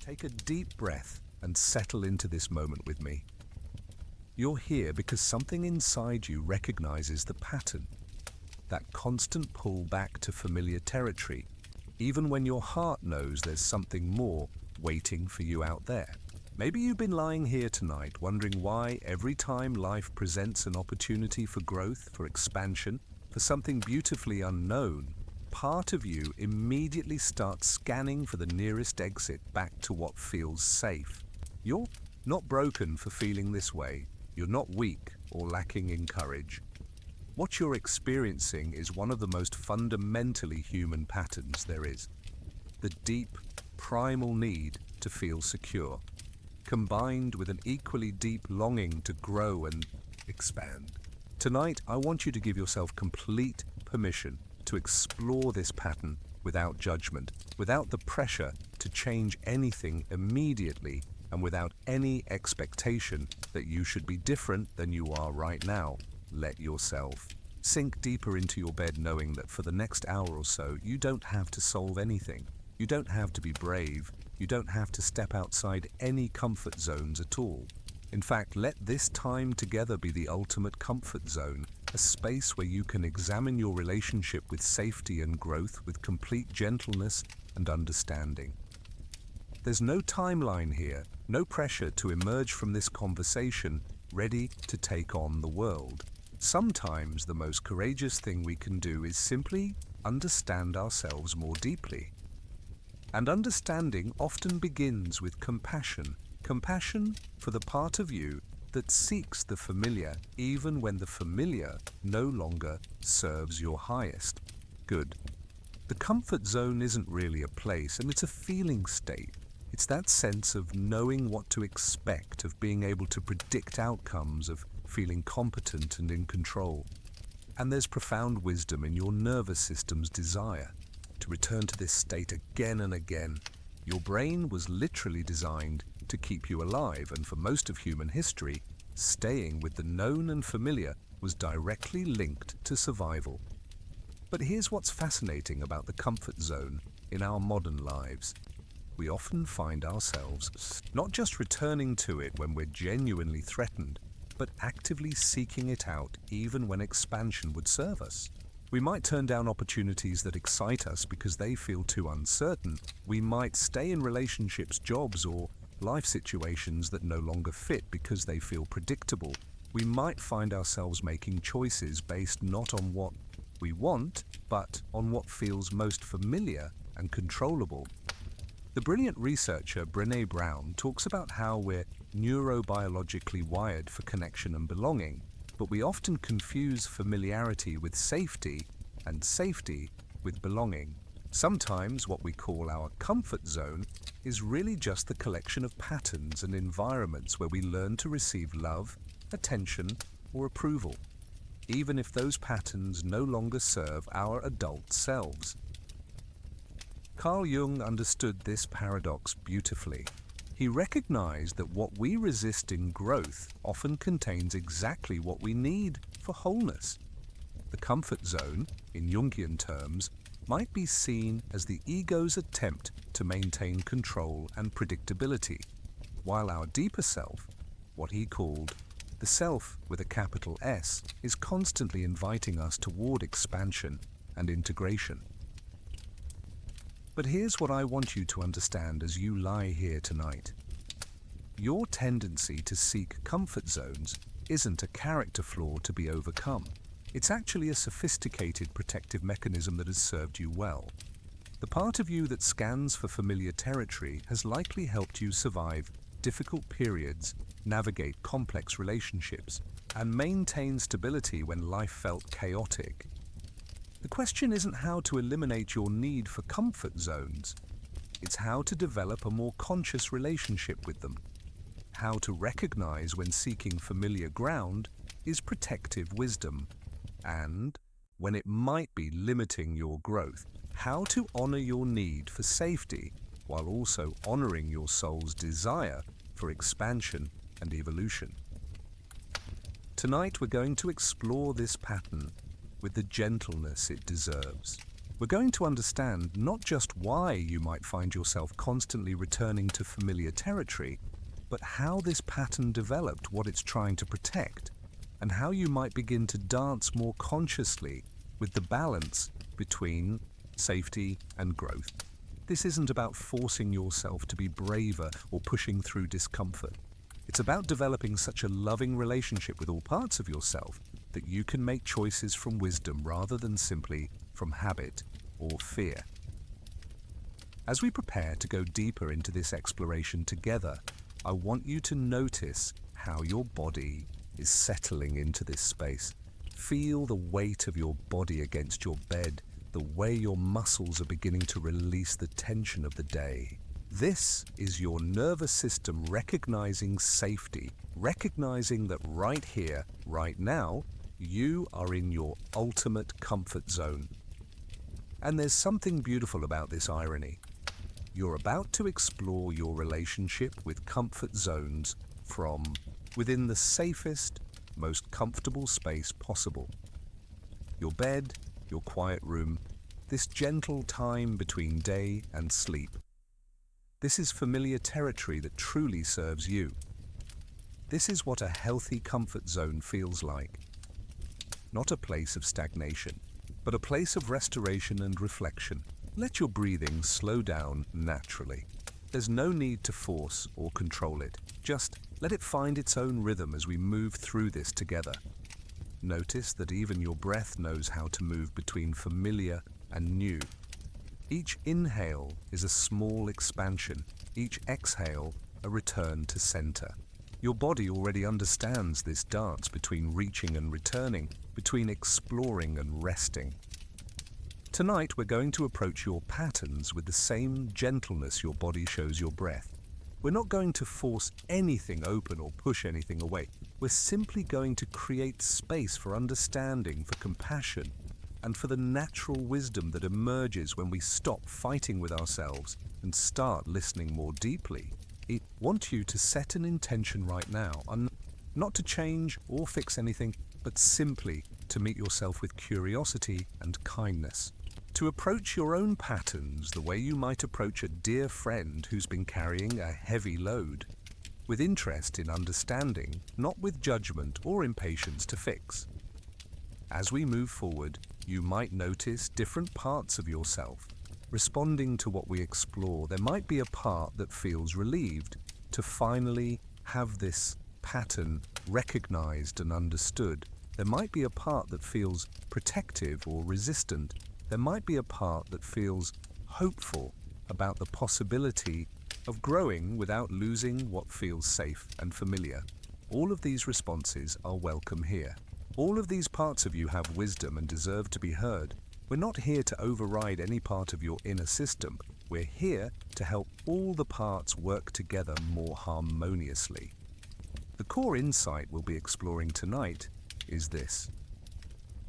Take a deep breath and settle into this moment with me. You're here because something inside you recognizes the pattern, that constant pull back to familiar territory, even when your heart knows there's something more waiting for you out there. Maybe you've been lying here tonight wondering why every time life presents an opportunity for growth, for expansion, for something beautifully unknown, part of you immediately starts scanning for the nearest exit back to what feels safe. You're not broken for feeling this way. You're not weak or lacking in courage. What you're experiencing is one of the most fundamentally human patterns there is. The deep, primal need to feel secure, combined with an equally deep longing to grow and expand. Tonight, I want you to give yourself complete permission to explore this pattern without judgment, without the pressure to change anything immediately, and without any expectation that you should be different than you are right now. Let yourself sink deeper into your bed, knowing that for the next hour or so, you don't have to solve anything. You don't have to be brave. You don't have to step outside any comfort zones at all. In fact, let this time together be the ultimate comfort zone, a space where you can examine your relationship with safety and growth with complete gentleness and understanding. There's no timeline here, no pressure to emerge from this conversation ready to take on the world. Sometimes the most courageous thing we can do is simply understand ourselves more deeply. And understanding often begins with compassion. Compassion for the part of you that seeks the familiar, even when the familiar no longer serves your highest good. The comfort zone isn't really a place, and it's a feeling state. It's that sense of knowing what to expect, of being able to predict outcomes, of feeling competent and in control. And there's profound wisdom in your nervous system's desire to return to this state again and again. Your brain was literally designed to keep you alive, and for most of human history, staying with the known and familiar was directly linked to survival. But here's what's fascinating about the comfort zone in our modern lives. We often find ourselves not just returning to it when we're genuinely threatened, but actively seeking it out even when expansion would serve us. We might turn down opportunities that excite us because they feel too uncertain. We might stay in relationships, jobs, or life situations that no longer fit because they feel predictable. We might find ourselves making choices based not on what we want, but on what feels most familiar and controllable. The brilliant researcher Brené Brown talks about how we're neurobiologically wired for connection and belonging, but we often confuse familiarity with safety and safety with belonging. Sometimes what we call our comfort zone is really just the collection of patterns and environments where we learn to receive love, attention, or approval, even if those patterns no longer serve our adult selves. Carl Jung understood this paradox beautifully. He recognized that what we resist in growth often contains exactly what we need for wholeness. The comfort zone, in Jungian terms, might be seen as the ego's attempt to maintain control and predictability, while our deeper self, what he called the self with a capital S, is constantly inviting us toward expansion and integration. But here's what I want you to understand as you lie here tonight. Your tendency to seek comfort zones isn't a character flaw to be overcome. It's actually a sophisticated protective mechanism that has served you well. The part of you that scans for familiar territory has likely helped you survive difficult periods, navigate complex relationships, and maintain stability when life felt chaotic. The question isn't how to eliminate your need for comfort zones. It's how to develop a more conscious relationship with them. How to recognize when seeking familiar ground is protective wisdom, and when it might be limiting your growth. How to honor your need for safety while also honoring your soul's desire for expansion and evolution. Tonight we're going to explore this pattern with the gentleness it deserves. We're going to understand not just why you might find yourself constantly returning to familiar territory, but how this pattern developed, what it's trying to protect, and how you might begin to dance more consciously with the balance between safety and growth. This isn't about forcing yourself to be braver or pushing through discomfort. It's about developing such a loving relationship with all parts of yourself that you can make choices from wisdom rather than simply from habit or fear. As we prepare to go deeper into this exploration together, I want you to notice how your body is settling into this space. Feel the weight of your body against your bed, the way your muscles are beginning to release the tension of the day. This is your nervous system recognizing safety, recognizing that right here, right now, you are in your ultimate comfort zone. And there's something beautiful about this irony. You're about to explore your relationship with comfort zones from within the safest, most comfortable space possible. Your bed, your quiet room, this gentle time between day and sleep. This is familiar territory that truly serves you. This is what a healthy comfort zone feels like. Not a place of stagnation, but a place of restoration and reflection. Let your breathing slow down naturally. There's no need to force or control it. Just let it find its own rhythm as we move through this together. Notice that even your breath knows how to move between familiar and new. Each inhale is a small expansion, each exhale a return to center. Your body already understands this dance between reaching and returning, between exploring and resting. Tonight we're going to approach your patterns with the same gentleness your body shows your breath. We're not going to force anything open or push anything away. We're simply going to create space for understanding, for compassion, and for the natural wisdom that emerges when we stop fighting with ourselves and start listening more deeply. I want you to set an intention right now, not to change or fix anything, but simply to meet yourself with curiosity and kindness. To approach your own patterns the way you might approach a dear friend who's been carrying a heavy load, with interest in understanding, not with judgment or impatience to fix. As we move forward, you might notice different parts of yourself. Responding to what we explore, there might be a part that feels relieved to finally have this pattern recognized and understood. There might be a part that feels protective or resistant. There might be a part that feels hopeful about the possibility of growing without losing what feels safe and familiar. All of these responses are welcome here. All of these parts of you have wisdom and deserve to be heard. We're not here to override any part of your inner system. We're here to help all the parts work together more harmoniously. The core insight we'll be exploring tonight is this.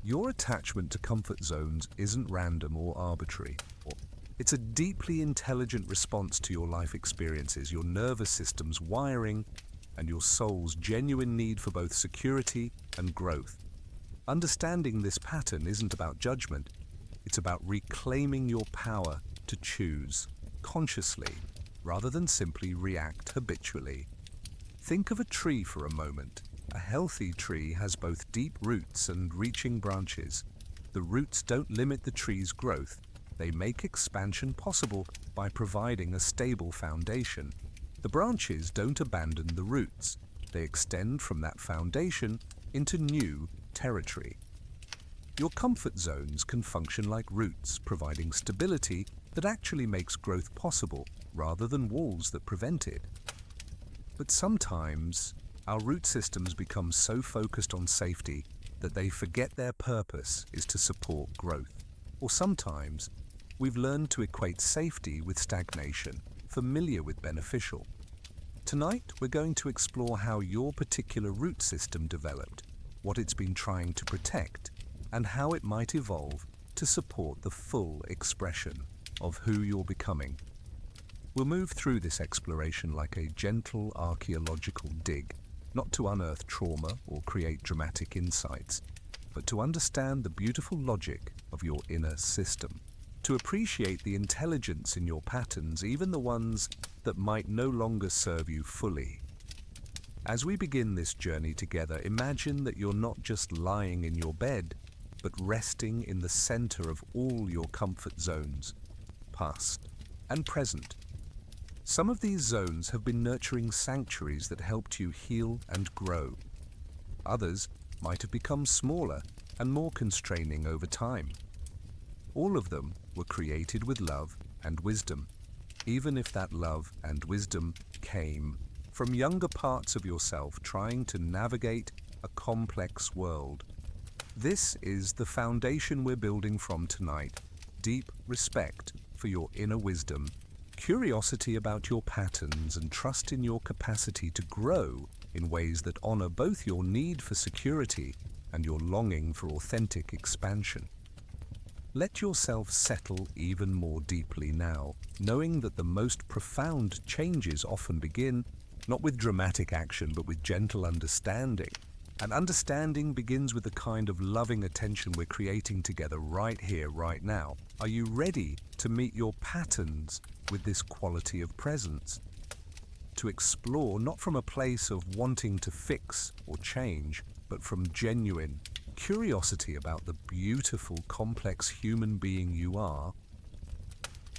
Your attachment to comfort zones isn't random or arbitrary. It's a deeply intelligent response to your life experiences, your nervous system's wiring, and your soul's genuine need for both security and growth. Understanding this pattern isn't about judgment. It's about reclaiming your power to choose consciously rather than simply react habitually. Think of a tree for a moment. A healthy tree has both deep roots and reaching branches. The roots don't limit the tree's growth. They make expansion possible by providing a stable foundation. The branches don't abandon the roots. They extend from that foundation into new territory. Your comfort zones can function like roots, providing stability that actually makes growth possible rather than walls that prevent it. But sometimes, our root systems become so focused on safety that they forget their purpose is to support growth. Or sometimes, we've learned to equate safety with stagnation, familiar with beneficial. Tonight, we're going to explore how your particular root system developed, what it's been trying to protect, and how it might evolve to support the full expression of who you're becoming. We'll move through this exploration like a gentle archaeological dig, not to unearth trauma or create dramatic insights, but to understand the beautiful logic of your inner system. to appreciate the intelligence in your patterns, even the ones that might no longer serve you fully. As we begin this journey together, imagine that you're not just lying in your bed, but resting in the center of all your comfort zones, past and present. Some of these zones have been nurturing sanctuaries that helped you heal and grow. Others might have become smaller and more constraining over time. All of them were created with love and wisdom, even if that love and wisdom came from younger parts of yourself trying to navigate a complex world. This is the foundation we're building from tonight: deep respect for your inner wisdom, curiosity about your patterns, and trust in your capacity to grow in ways that honor both your need for security and your longing for authentic expansion. Let yourself settle even more deeply now, knowing that the most profound changes often begin not with dramatic action, but with gentle understanding. And understanding begins with the kind of loving attention we're creating together right here, right now. Are you ready to meet your patterns with this quality of presence? To explore not from a place of wanting to fix or change, but from genuine curiosity about the beautiful, complex human being you are.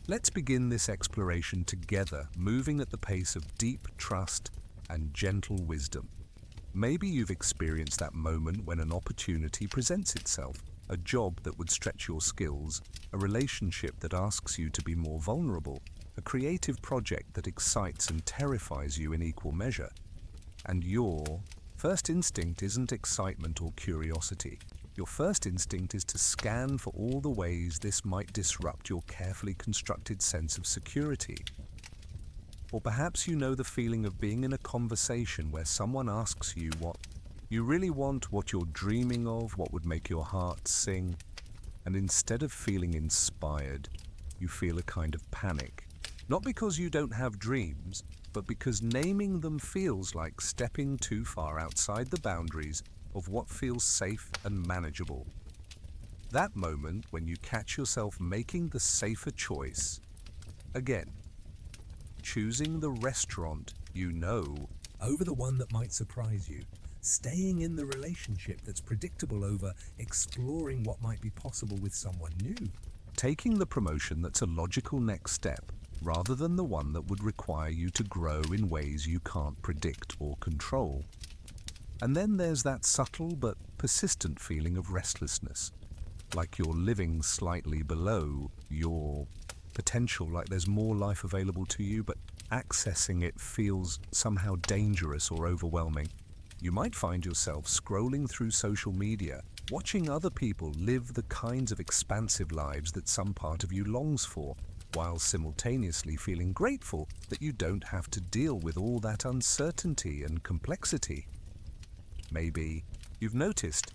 Let's begin this exploration together, moving at the pace of deep trust and gentle wisdom. Maybe you've experienced that moment when an opportunity presents itself, a job that would stretch your skills, a relationship that asks you to be more vulnerable, a creative project that excites and terrifies you in equal measure. And your first instinct isn't excitement or curiosity. Your first instinct is to scan for all the ways this might disrupt your carefully constructed sense of security. Or perhaps you know the feeling of being in a conversation where someone asks you what you really want, what you're dreaming of, what would make your heart sing, and instead of feeling inspired, you feel a kind of panic. Not because you don't have dreams, but because naming them feels like stepping too far outside the boundaries of what feels safe and manageable. That moment when you catch yourself making the safer choice, again, choosing the restaurant you know over the one that might surprise you, staying in the relationship that's predictable over exploring what might be possible with someone new, taking the promotion that's a logical next step rather than the one that would require you to grow in ways you can't predict or control. And then there's that subtle but persistent feeling of restlessness, like you're living slightly below your potential, like there's more life available to you, but accessing it feels somehow dangerous or overwhelming. You might find yourself scrolling through social media, watching other people live the kinds of expansive lives that some part of you longs for, while simultaneously feeling grateful that you don't have to deal with all that uncertainty and complexity. Maybe you've noticed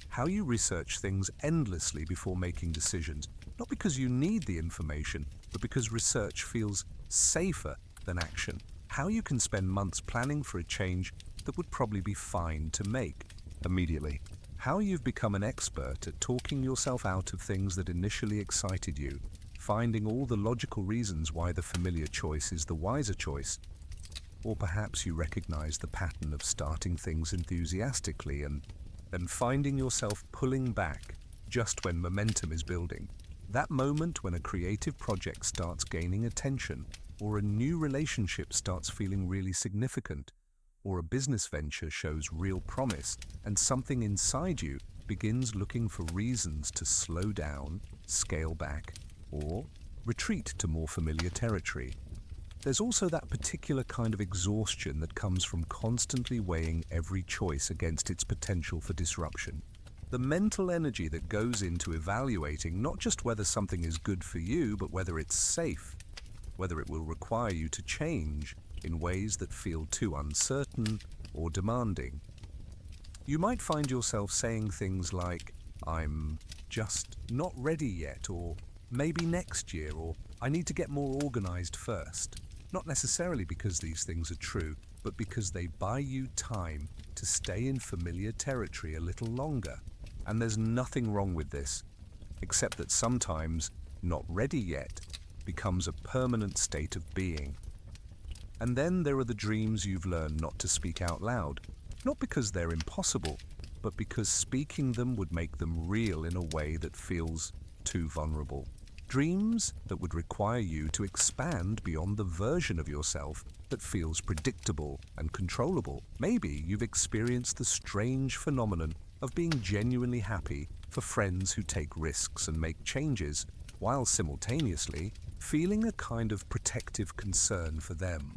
how you research things endlessly before making decisions, not because you need the information, but because research feels safer than action. How you can spend months planning for a change that would probably be fine to make immediately. How you've become an expert at talking yourself out of things that initially excited you, finding all the logical reasons why the familiar choice is the wiser choice. Or perhaps you recognize the pattern of starting things enthusiastically and then finding yourself pulling back just when momentum is building. That moment when a creative project starts gaining attention, or a new relationship starts feeling really significant, or a business venture shows real promise, and something inside you begins looking for reasons to slow down, scale back, or retreat to more familiar territory. There's also that particular kind of exhaustion that comes from constantly weighing every choice against its potential for disruption. The mental energy that goes into evaluating not just whether something is good for you, but whether it's safe, whether it will require you to change in ways that feel too uncertain or demanding. You might find yourself saying things like, "I'm just not ready yet," or "maybe next year," or "I need to get more organized first." Not necessarily because these things are true, but because they buy you time to stay in familiar territory a little longer. And there's nothing wrong with this, except that sometimes not ready yet, becomes a permanent state of being. And then there are the dreams you've learned not to speak out loud, not because they're impossible, but because speaking them would make them real in a way that feels too vulnerable. Dreams that would require you to expand beyond the version of yourself that feels predictable and controllable. Maybe you've experienced the strange phenomenon of being genuinely happy for friends who take risks and make changes, while simultaneously feeling a kind of protective concern for them.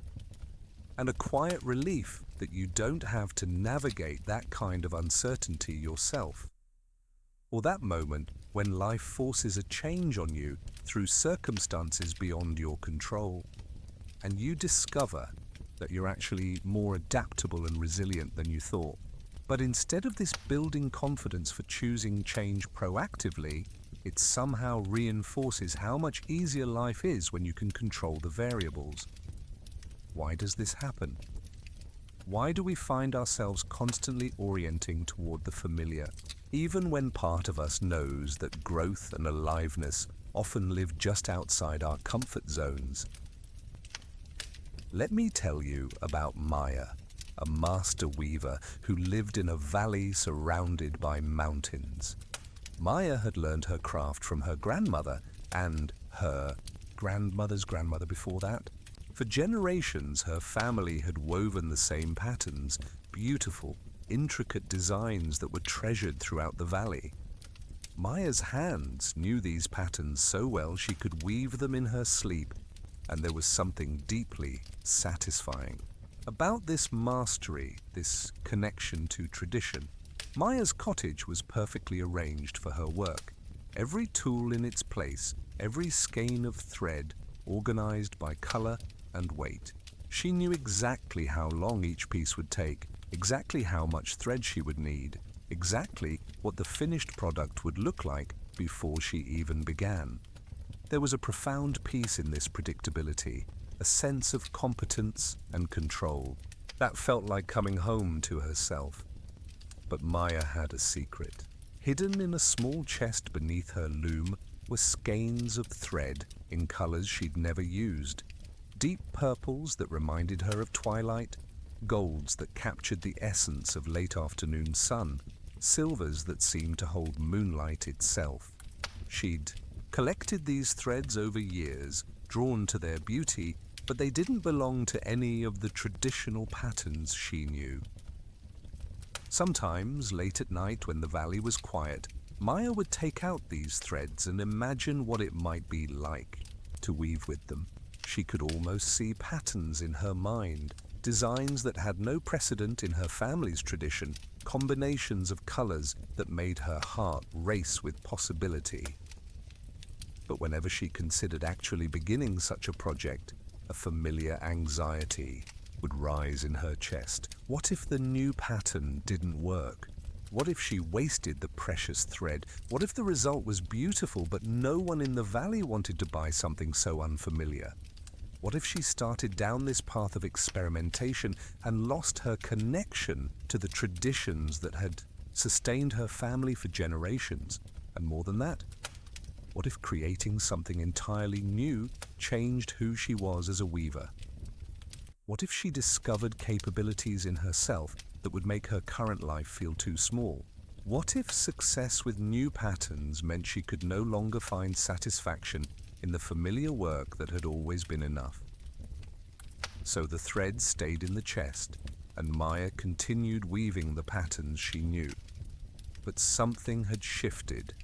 And a quiet relief that you don't have to navigate that kind of uncertainty yourself. Or that moment when life forces a change on you through circumstances beyond your control, and you discover that you're actually more adaptable and resilient than you thought. But instead of this building confidence for choosing change proactively, it somehow reinforces how much easier life is when you can control the variables. Why does this happen? Why do we find ourselves constantly orienting toward the familiar, even when part of us knows that growth and aliveness often live just outside our comfort zones? Let me tell you about Maya, a master weaver who lived in a valley surrounded by mountains. Maya had learned her craft from her grandmother and her grandmother's grandmother before that. For generations, her family had woven the same patterns, beautiful, intricate designs that were treasured throughout the valley. Maya's hands knew these patterns so well she could weave them in her sleep, and there was something deeply satisfying about this mastery, this connection to tradition. Maya's cottage was perfectly arranged for her work. Every tool in its place, every skein of thread organized by color and weight. She knew exactly how long each piece would take, exactly how much thread she would need, exactly what the finished product would look like before she even began. There was a profound peace in this predictability, a sense of competence and control that felt like coming home to herself. But Maya had a secret. Hidden in a small chest beneath her loom were skeins of thread in colors she'd never used. Deep purples that reminded her of twilight, golds that captured the essence of late afternoon sun, silvers that seemed to hold moonlight itself. She'd collected these threads over years, drawn to their beauty, but they didn't belong to any of the traditional patterns she knew. Sometimes, late at night when the valley was quiet, Maya would take out these threads and imagine what it might be like to weave with them. She could almost see patterns in her mind, designs that had no precedent in her family's tradition, combinations of colors that made her heart race with possibility. But whenever she considered actually beginning such a project, a familiar anxiety would rise in her chest. What if the new pattern didn't work? What if she wasted the precious thread? What if the result was beautiful, but no one in the valley wanted to buy something so unfamiliar? What if she started down this path of experimentation and lost her connection to the traditions that had sustained her family for generations? And more than that, what if creating something entirely new changed who she was as a weaver? What if she discovered capabilities in herself that would make her current life feel too small? What if success with new patterns meant she could no longer find satisfaction in the familiar work that had always been enough? So the thread stayed in the chest, and Maya continued weaving the patterns she knew. But something had shifted.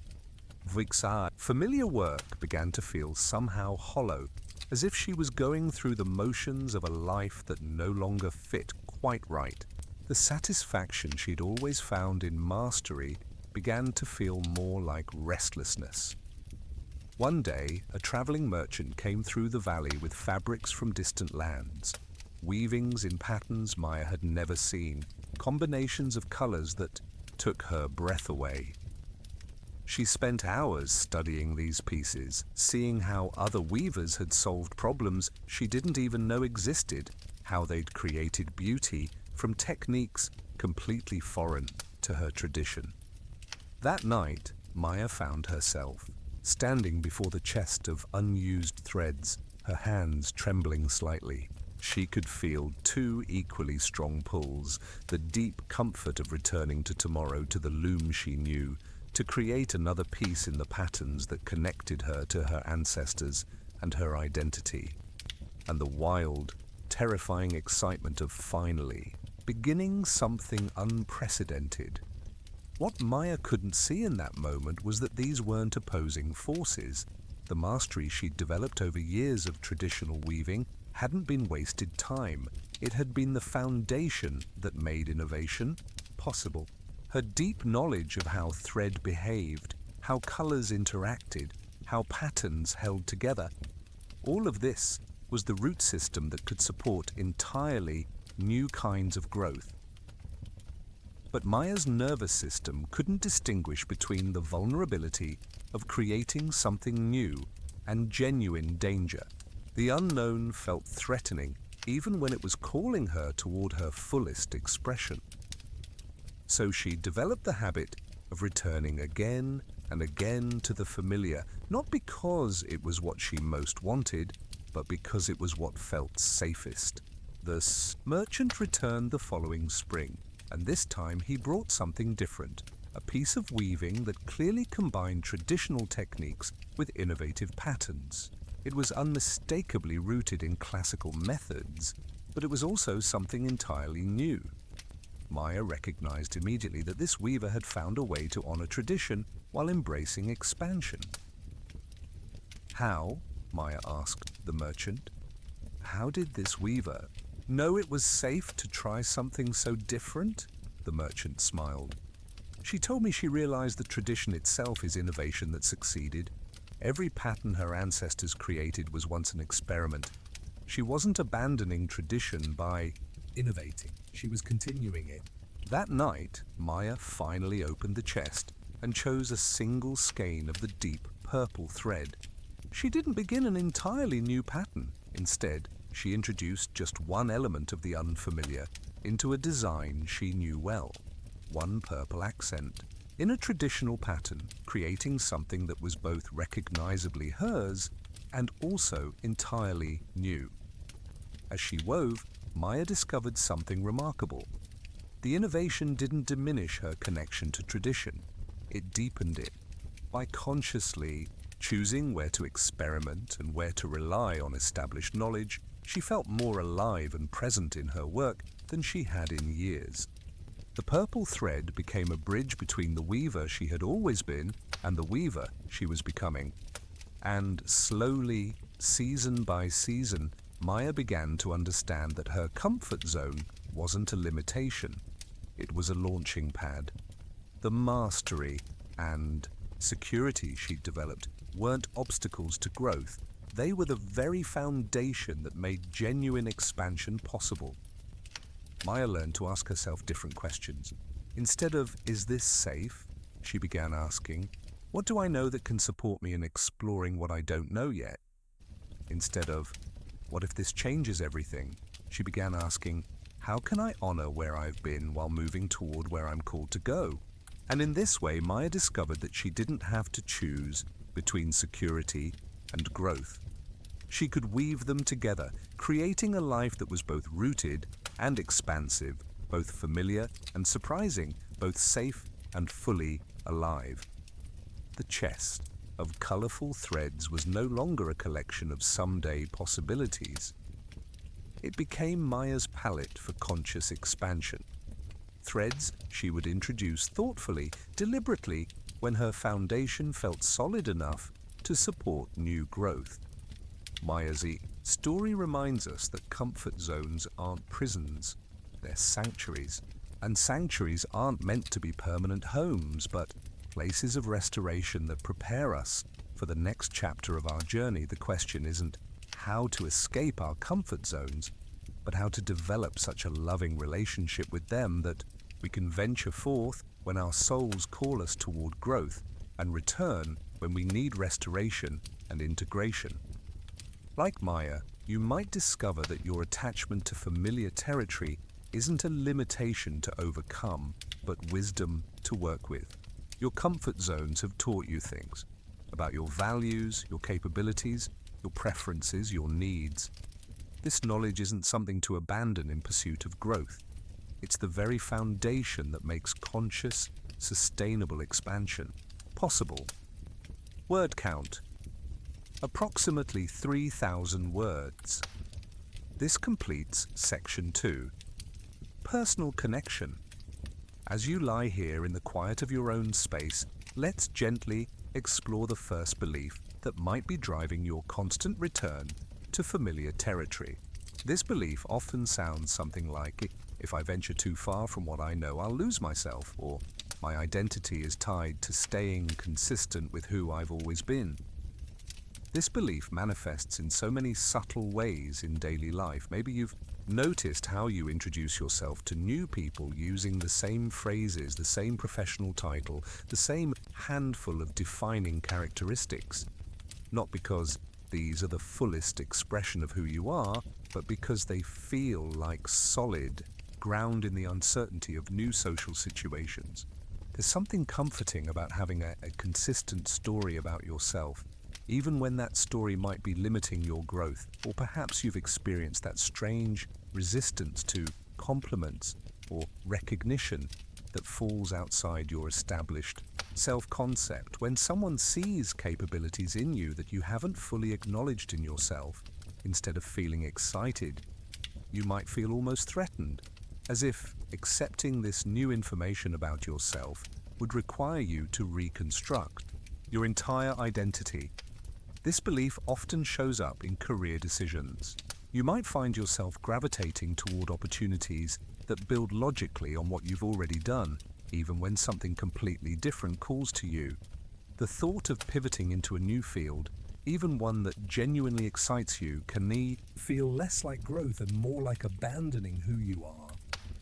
Familiar work began to feel somehow hollow, as if she was going through the motions of a life that no longer fit quite right. The satisfaction she'd always found in mastery began to feel more like restlessness. One day, a traveling merchant came through the valley with fabrics from distant lands, weavings in patterns Maya had never seen, combinations of colors that took her breath away. She spent hours studying these pieces, seeing how other weavers had solved problems she didn't even know existed, how they'd created beauty from techniques completely foreign to her tradition. That night, Maya found herself Standing before the chest of unused threads, her hands trembling slightly, she could feel two equally strong pulls, the deep comfort of returning to tomorrow, to the loom she knew, to create another piece in the patterns that connected her to her ancestors and her identity, and the wild, terrifying excitement of finally beginning something unprecedented. What Maya couldn't see in that moment was that these weren't opposing forces. The mastery she'd developed over years of traditional weaving hadn't been wasted time. It had been the foundation that made innovation possible. Her deep knowledge of how thread behaved, how colors interacted, how patterns held together, all of this was the root system that could support entirely new kinds of growth. But Maya's nervous system couldn't distinguish between the vulnerability of creating something new and genuine danger. The unknown felt threatening, even when it was calling her toward her fullest expression. So she developed the habit of returning again and again to the familiar, not because it was what she most wanted, but because it was what felt safest. The merchant returned the following spring, and this time he brought something different, a piece of weaving that clearly combined traditional techniques with innovative patterns. It was unmistakably rooted in classical methods, but it was also something entirely new. Maya recognized immediately that this weaver had found a way to honor tradition while embracing expansion. How? Maya asked the merchant. How did this weaver know it was safe to try something so different? The merchant smiled. She told me she realized that tradition itself is innovation that succeeded. Every pattern her ancestors created was once an experiment. She wasn't abandoning tradition by innovating. She was continuing it. That night, Maya finally opened the chest and chose a single skein of the deep purple thread. She didn't begin an entirely new pattern. Instead, she introduced just one element of the unfamiliar into a design she knew well, one purple accent, in a traditional pattern, creating something that was both recognizably hers and also entirely new. As she wove, Maya discovered something remarkable. The innovation didn't diminish her connection to tradition, it deepened it. By consciously choosing where to experiment and where to rely on established knowledge, she felt more alive and present in her work than she had in years. The purple thread became a bridge between the weaver she had always been and the weaver she was becoming. And slowly, season by season, Maya began to understand that her comfort zone wasn't a limitation. It was a launching pad. The mastery and security she'd developed weren't obstacles to growth. They were the very foundation that made genuine expansion possible. Maya learned to ask herself different questions. Instead of, "Is this safe?" she began asking, "What do I know that can support me in exploring what I don't know yet?" Instead of, "What if this changes everything?" she began asking, "How can I honor where I've been while moving toward where I'm called to go?" And in this way, Maya discovered that she didn't have to choose between security and growth. She could weave them together, creating a life that was both rooted and expansive, both familiar and surprising, both safe and fully alive. The chest of colorful threads was no longer a collection of someday possibilities. It became Maya's palette for conscious expansion. Threads she would introduce thoughtfully, deliberately, when her foundation felt solid enough to support new growth. Maya's story reminds us that comfort zones aren't prisons, they're sanctuaries. And sanctuaries aren't meant to be permanent homes, but places of restoration that prepare us for the next chapter of our journey. The question isn't how to escape our comfort zones, but how to develop such a loving relationship with them that we can venture forth when our souls call us toward growth and return when we need restoration and integration. Like Maya, you might discover that your attachment to familiar territory isn't a limitation to overcome, but wisdom to work with. Your comfort zones have taught you things. about your values, your capabilities, your preferences, your needs. This knowledge isn't something to abandon in pursuit of growth. It's the very foundation that makes conscious, sustainable expansion possible. Word count: approximately 3,000 words. This completes section 2. Personal connection. As you lie here in the quiet of your own space, let's gently explore the first belief that might be driving your constant return to familiar territory. This belief often sounds something like, if I venture too far from what I know, I'll lose myself, or my identity is tied to staying consistent with who I've always been. This belief manifests in so many subtle ways in daily life. Maybe you've noticed how you introduce yourself to new people using the same phrases, the same professional title, the same handful of defining characteristics. Not because these are the fullest expression of who you are, but because they feel like solid ground in the uncertainty of new social situations. There's something comforting about having a consistent story about yourself, even when that story might be limiting your growth, or perhaps you've experienced that strange resistance to compliments or recognition that falls outside your established self-concept. When someone sees capabilities in you that you haven't fully acknowledged in yourself, instead of feeling excited, you might feel almost threatened, as if accepting this new information about yourself would require you to reconstruct your entire identity. This belief often shows up in career decisions. You might find yourself gravitating toward opportunities that build logically on what you've already done, even when something completely different calls to you. The thought of pivoting into a new field, even one that genuinely excites you, can feel less like growth and more like abandoning who you are.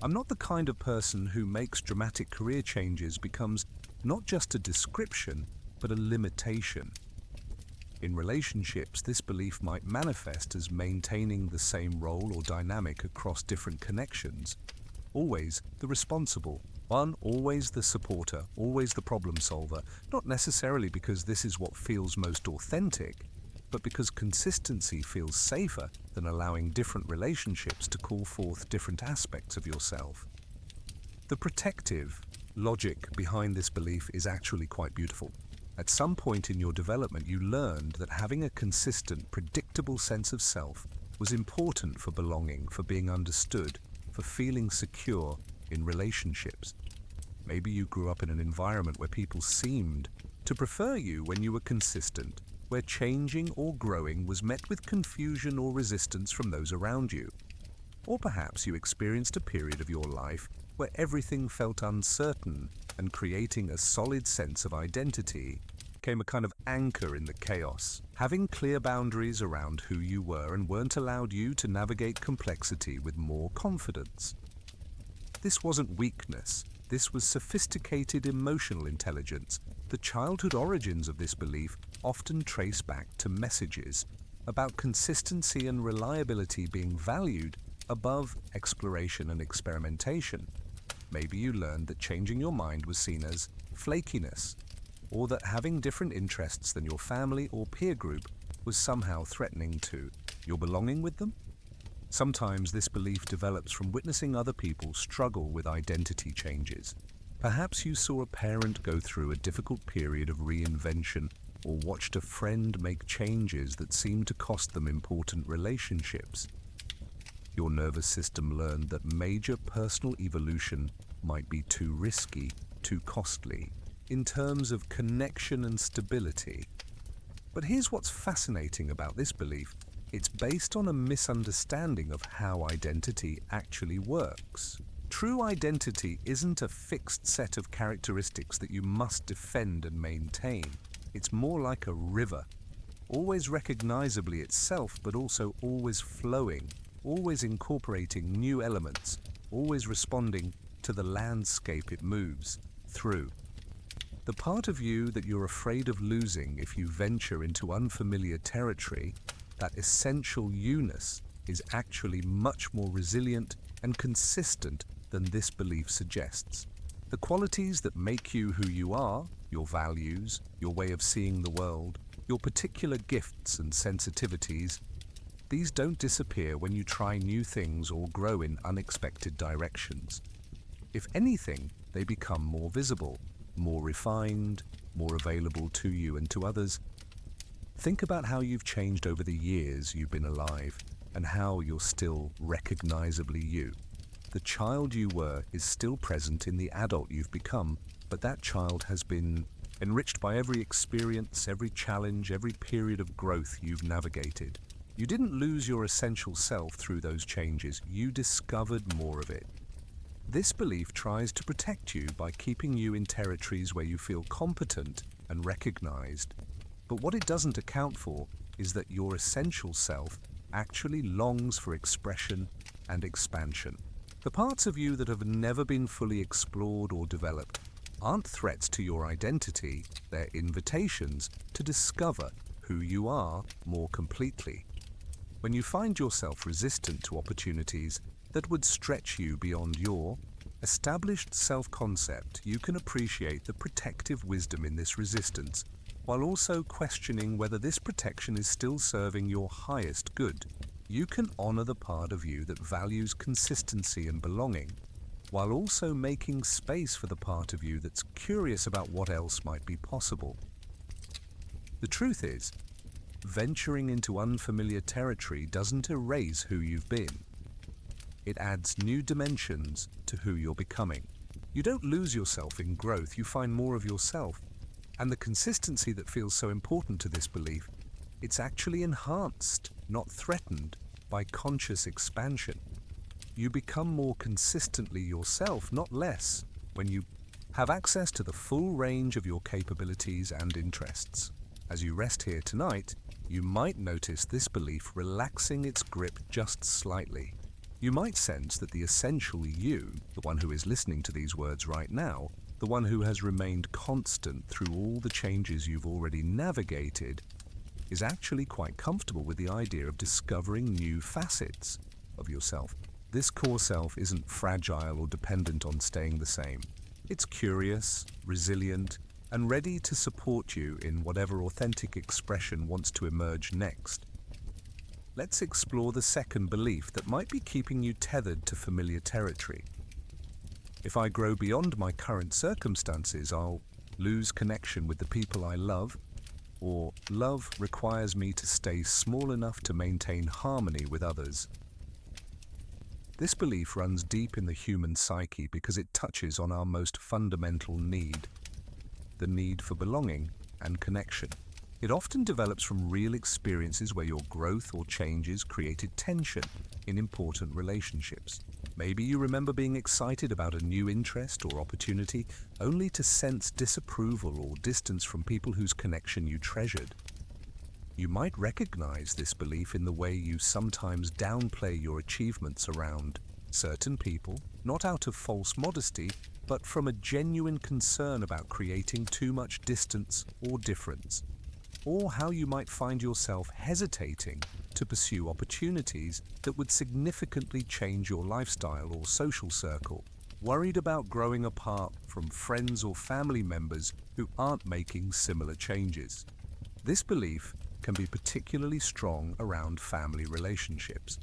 I'm not the kind of person who makes dramatic career changes becomes not just a description, but a limitation. In relationships, this belief might manifest as maintaining the same role or dynamic across different connections. Always the responsible one, always the supporter, always the problem solver, not necessarily because this is what feels most authentic, but because consistency feels safer than allowing different relationships to call forth different aspects of yourself. The protective logic behind this belief is actually quite beautiful. At some point in your development, you learned that having a consistent, predictable sense of self was important for belonging, for being understood, for feeling secure in relationships. Maybe you grew up in an environment where people seemed to prefer you when you were consistent, where changing or growing was met with confusion or resistance from those around you. Or perhaps you experienced a period of your life where everything felt uncertain, and creating a solid sense of identity became a kind of anchor in the chaos. Having clear boundaries around who you were and weren't allowed you to navigate complexity with more confidence. This wasn't weakness. This was sophisticated emotional intelligence. The childhood origins of this belief often trace back to messages about consistency and reliability being valued above exploration and experimentation. Maybe you learned that changing your mind was seen as flakiness, or that having different interests than your family or peer group was somehow threatening to your belonging with them. Sometimes this belief develops from witnessing other people struggle with identity changes. Perhaps you saw a parent go through a difficult period of reinvention, or watched a friend make changes that seemed to cost them important relationships. Your nervous system learned that major personal evolution might be too risky, too costly, in terms of connection and stability. But here's what's fascinating about this belief. It's based on a misunderstanding of how identity actually works. True identity isn't a fixed set of characteristics that you must defend and maintain. It's more like a river, always recognizably itself, but also always flowing, always incorporating new elements, always responding to the landscape it moves through. The part of you that you're afraid of losing if you venture into unfamiliar territory, that essential you-ness, is actually much more resilient and consistent than this belief suggests. The qualities that make you who you are, your values, your way of seeing the world, your particular gifts and sensitivities, these don't disappear when you try new things or grow in unexpected directions. If anything, they become more visible, more refined, more available to you and to others. Think about how you've changed over the years you've been alive and how you're still recognizably you. The child you were is still present in the adult you've become, but that child has been enriched by every experience, every challenge, every period of growth you've navigated. You didn't lose your essential self through those changes, you discovered more of it. This belief tries to protect you by keeping you in territories where you feel competent and recognized. But what it doesn't account for is that your essential self actually longs for expression and expansion. The parts of you that have never been fully explored or developed aren't threats to your identity, they're invitations to discover who you are more completely. When you find yourself resistant to opportunities that would stretch you beyond your established self-concept, you can appreciate the protective wisdom in this resistance, while also questioning whether this protection is still serving your highest good. You can honor the part of you that values consistency and belonging, while also making space for the part of you that's curious about what else might be possible. The truth is, venturing into unfamiliar territory doesn't erase who you've been. It adds new dimensions to who you're becoming. You don't lose yourself in growth, you find more of yourself. And the consistency that feels so important to this belief, it's actually enhanced, not threatened, by conscious expansion. You become more consistently yourself, not less, when you have access to the full range of your capabilities and interests. As you rest here tonight, you might notice this belief relaxing its grip just slightly. You might sense that the essential you, the one who is listening to these words right now, the one who has remained constant through all the changes you've already navigated, is actually quite comfortable with the idea of discovering new facets of yourself. This core self isn't fragile or dependent on staying the same. It's curious, resilient, and ready to support you in whatever authentic expression wants to emerge next. Let's explore the second belief that might be keeping you tethered to familiar territory. If I grow beyond my current circumstances, I'll lose connection with the people I love, or love requires me to stay small enough to maintain harmony with others. This belief runs deep in the human psyche because it touches on our most fundamental need, the need for belonging and connection. It often develops from real experiences where your growth or changes created tension in important relationships. Maybe you remember being excited about a new interest or opportunity only to sense disapproval or distance from people whose connection you treasured. You might recognize this belief in the way you sometimes downplay your achievements around certain people, not out of false modesty, but from a genuine concern about creating too much distance or difference. Or how you might find yourself hesitating to pursue opportunities that would significantly change your lifestyle or social circle, worried about growing apart from friends or family members who aren't making similar changes. This belief can be particularly strong around family relationships.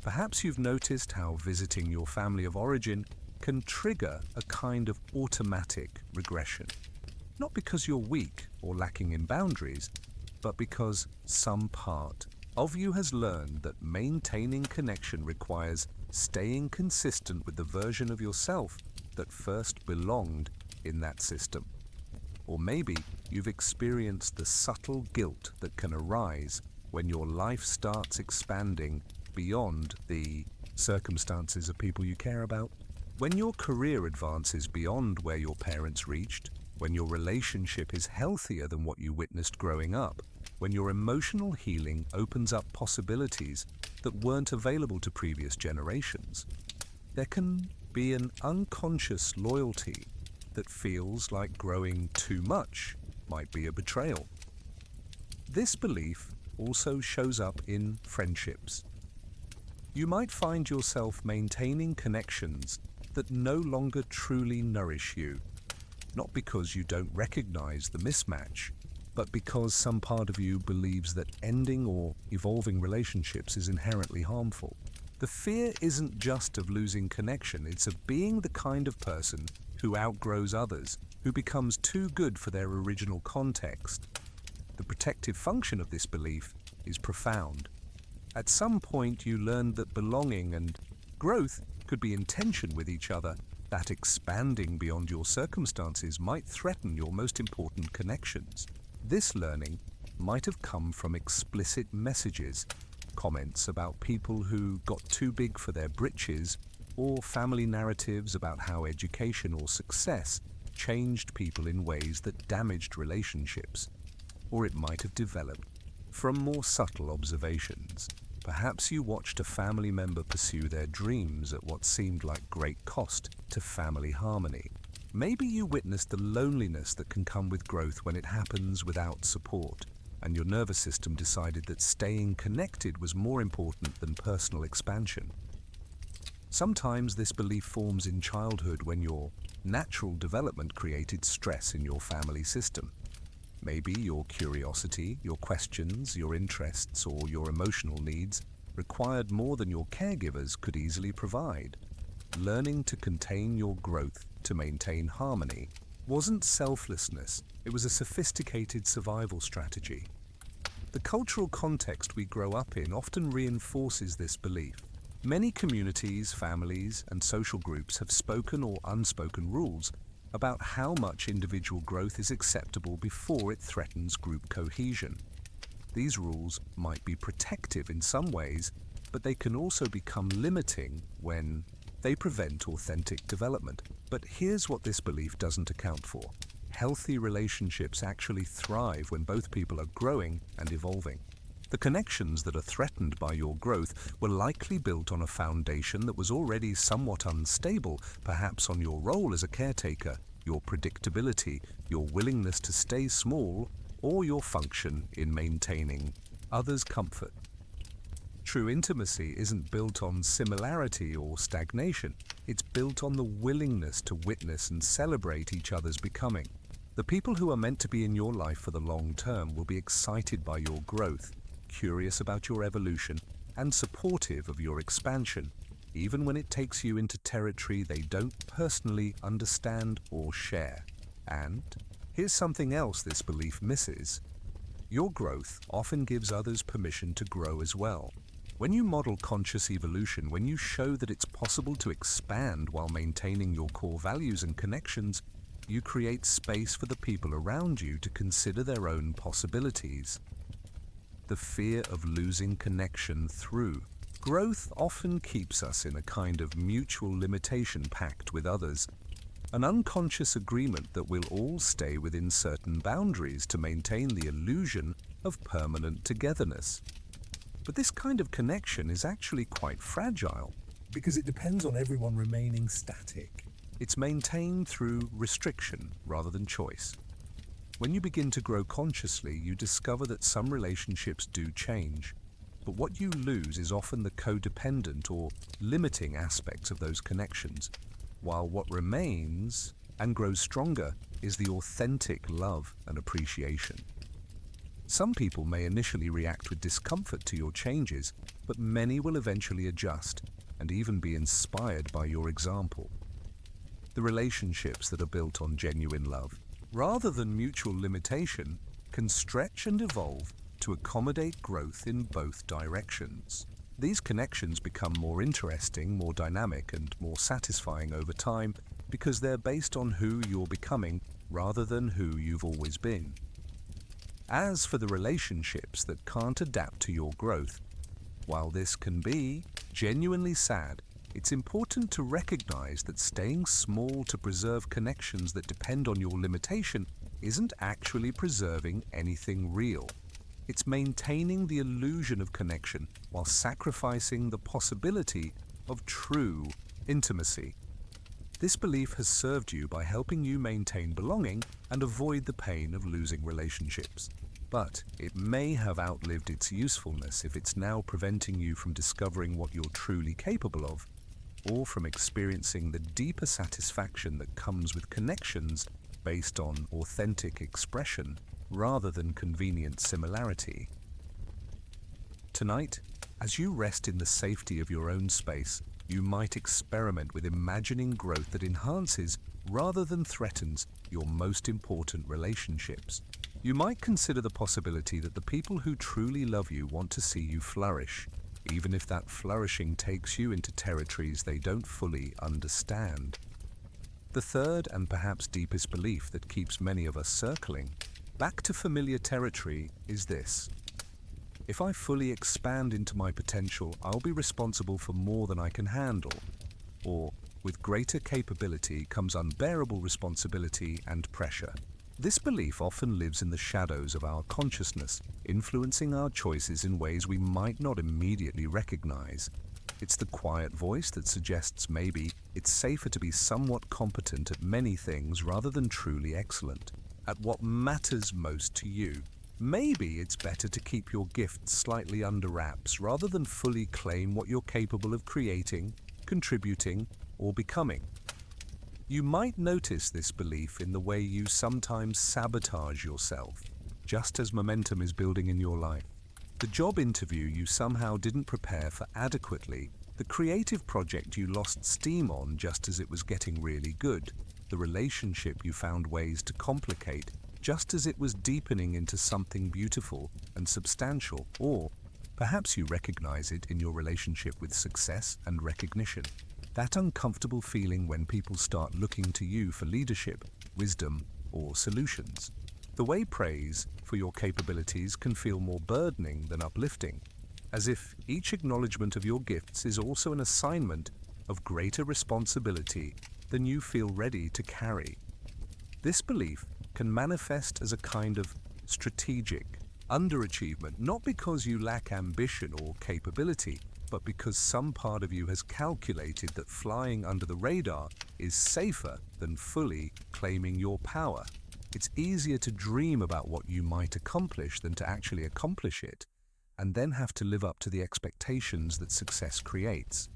Perhaps you've noticed how visiting your family of origin can trigger a kind of automatic regression. Not because you're weak or lacking in boundaries, but because some part of you has learned that maintaining connection requires staying consistent with the version of yourself that first belonged in that system. Or maybe you've experienced the subtle guilt that can arise when your life starts expanding beyond the circumstances of people you care about. When your career advances beyond where your parents reached, when your relationship is healthier than what you witnessed growing up, when your emotional healing opens up possibilities that weren't available to previous generations, there can be an unconscious loyalty that feels like growing too much might be a betrayal. This belief also shows up in friendships. You might find yourself maintaining connections that no longer truly nourish you, not because you don't recognize the mismatch, but because some part of you believes that ending or evolving relationships is inherently harmful. The fear isn't just of losing connection, it's of being the kind of person who outgrows others, who becomes too good for their original context. The protective function of this belief is profound. At some point you learned that belonging and growth could be in tension with each other, that expanding beyond your circumstances might threaten your most important connections. This learning might have come from explicit messages, comments about people who got too big for their britches, or family narratives about how education or success changed people in ways that damaged relationships. Or it might have developed from more subtle observations. Perhaps you watched a family member pursue their dreams at what seemed like great cost to family harmony. Maybe you witnessed the loneliness that can come with growth when it happens without support, and your nervous system decided that staying connected was more important than personal expansion. Sometimes this belief forms in childhood when your natural development created stress in your family system. Maybe your curiosity, your questions, your interests, or your emotional needs required more than your caregivers could easily provide. Learning to contain your growth to maintain harmony wasn't selflessness, it was a sophisticated survival strategy. The cultural context we grow up in often reinforces this belief. Many communities, families, and social groups have spoken or unspoken rules about how much individual growth is acceptable before it threatens group cohesion. These rules might be protective in some ways, but they can also become limiting when they prevent authentic development. But here's what this belief doesn't account for. Healthy relationships actually thrive when both people are growing and evolving. The connections that are threatened by your growth were likely built on a foundation that was already somewhat unstable, perhaps on your role as a caretaker, your predictability, your willingness to stay small, or your function in maintaining others' comfort. True intimacy isn't built on similarity or stagnation. It's built on the willingness to witness and celebrate each other's becoming. The people who are meant to be in your life for the long term will be excited by your growth, curious about your evolution, and supportive of your expansion, even when it takes you into territory they don't personally understand or share. And here's something else this belief misses. Your growth often gives others permission to grow as well. When you model conscious evolution, when you show that it's possible to expand while maintaining your core values and connections, you create space for the people around you to consider their own possibilities. The fear of losing connection through growth often keeps us in a kind of mutual limitation pact with others, an unconscious agreement that we'll all stay within certain boundaries to maintain the illusion of permanent togetherness. But this kind of connection is actually quite fragile because it depends on everyone remaining static. It's maintained through restriction rather than choice. When you begin to grow consciously, you discover that some relationships do change, but what you lose is often the codependent or limiting aspects of those connections, while what remains and grows stronger is the authentic love and appreciation. Some people may initially react with discomfort to your changes, but many will eventually adjust and even be inspired by your example. The relationships that are built on genuine love, rather than mutual limitation, can stretch and evolve to accommodate growth in both directions. These connections become more interesting, more dynamic, and more satisfying over time because they're based on who you're becoming rather than who you've always been. As for the relationships that can't adapt to your growth, while this can be genuinely sad, it's important to recognize that staying small to preserve connections that depend on your limitation isn't actually preserving anything real. It's maintaining the illusion of connection while sacrificing the possibility of true intimacy. This belief has served you by helping you maintain belonging and avoid the pain of losing relationships. But it may have outlived its usefulness if it's now preventing you from discovering what you're truly capable of. or from experiencing the deeper satisfaction that comes with connections based on authentic expression rather than convenient similarity. Tonight, as you rest in the safety of your own space, you might experiment with imagining growth that enhances rather than threatens your most important relationships. You might consider the possibility that the people who truly love you want to see you flourish, even if that flourishing takes you into territories they don't fully understand. The third and perhaps deepest belief that keeps many of us circling back to familiar territory is this: if I fully expand into my potential, I'll be responsible for more than I can handle. Or, with greater capability comes unbearable responsibility and pressure. This belief often lives in the shadows of our consciousness, influencing our choices in ways we might not immediately recognize. It's the quiet voice that suggests maybe it's safer to be somewhat competent at many things rather than truly excellent at what matters most to you. Maybe it's better to keep your gifts slightly under wraps rather than fully claim what you're capable of creating, contributing, or becoming. You might notice this belief in the way you sometimes sabotage yourself, just as momentum is building in your life. The job interview you somehow didn't prepare for adequately, the creative project you lost steam on just as it was getting really good, the relationship you found ways to complicate just as it was deepening into something beautiful and substantial, or perhaps you recognize it in your relationship with success and recognition. That uncomfortable feeling when people start looking to you for leadership, wisdom, or solutions. The way praise for your capabilities can feel more burdening than uplifting, as if each acknowledgement of your gifts is also an assignment of greater responsibility than you feel ready to carry. This belief can manifest as a kind of strategic underachievement, not because you lack ambition or capability, but because some part of you has calculated that flying under the radar is safer than fully claiming your power. It's easier to dream about what you might accomplish than to actually accomplish it, and then have to live up to the expectations that success creates.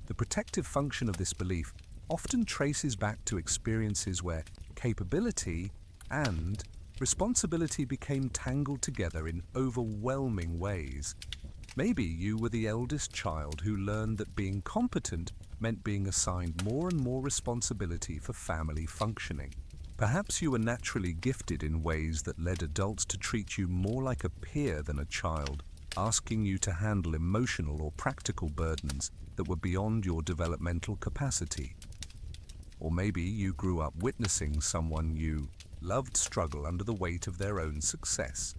The protective function of this belief often traces back to experiences where capability and responsibility became tangled together in overwhelming ways. Maybe you were the eldest child who learned that being competent meant being assigned more and more responsibility for family functioning. Perhaps you were naturally gifted in ways that led adults to treat you more like a peer than a child, asking you to handle emotional or practical burdens that were beyond your developmental capacity. Or maybe you grew up witnessing someone you loved struggle under the weight of their own success.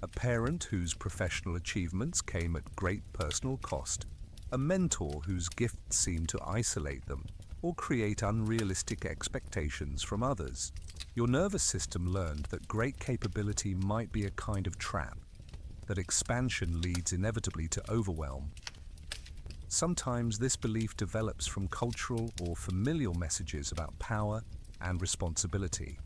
A parent whose professional achievements came at great personal cost, a mentor whose gifts seemed to isolate them or create unrealistic expectations from others. Your nervous system learned that great capability might be a kind of trap, that expansion leads inevitably to overwhelm. Sometimes this belief develops from cultural or familial messages about power and responsibility.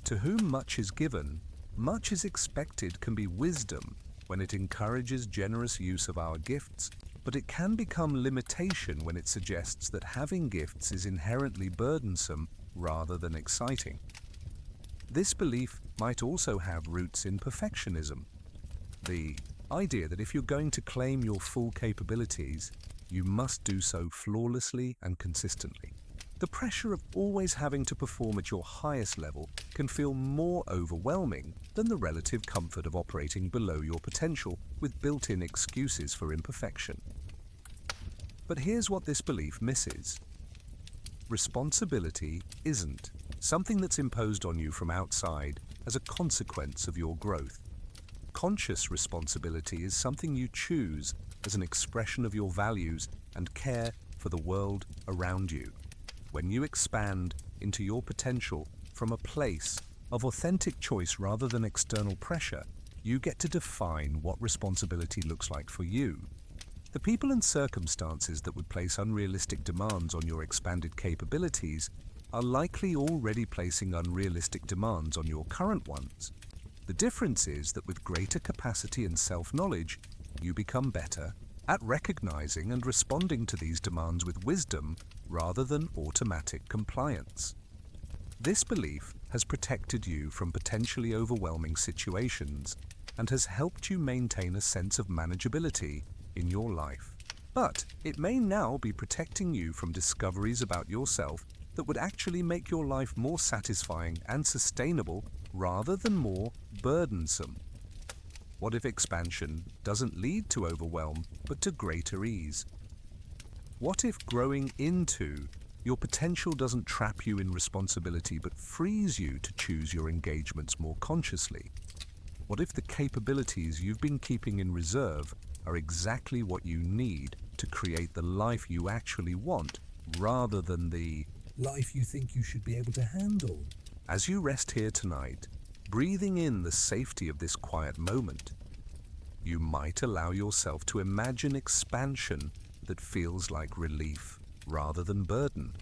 To whom much is given, much is expected can be wisdom when it encourages generous use of our gifts, but it can become limitation when it suggests that having gifts is inherently burdensome rather than exciting. This belief might also have roots in perfectionism. The idea that if you're going to claim your full capabilities, you must do so flawlessly and consistently. The pressure of always having to perform at your highest level can feel more overwhelming than the relative comfort of operating below your potential with built-in excuses for imperfection. But here's what this belief misses. Responsibility isn't something that's imposed on you from outside as a consequence of your growth. Conscious responsibility is something you choose as an expression of your values and care for the world around you. When you expand into your potential from a place of authentic choice rather than external pressure, you get to define what responsibility looks like for you. The people and circumstances that would place unrealistic demands on your expanded capabilities are likely already placing unrealistic demands on your current ones. The difference is that with greater capacity and self-knowledge, you become better at recognizing and responding to these demands with wisdom rather than automatic compliance. This belief has protected you from potentially overwhelming situations and has helped you maintain a sense of manageability in your life. But it may now be protecting you from discoveries about yourself that would actually make your life more satisfying and sustainable rather than more burdensome. What if expansion doesn't lead to overwhelm, but to greater ease? What if growing into your potential doesn't trap you in responsibility, but frees you to choose your engagements more consciously? What if the capabilities you've been keeping in reserve are exactly what you need to create the life you actually want, rather than the life you think you should be able to handle? As you rest here tonight, breathing in the safety of this quiet moment, you might allow yourself to imagine expansion that feels like relief rather than burden.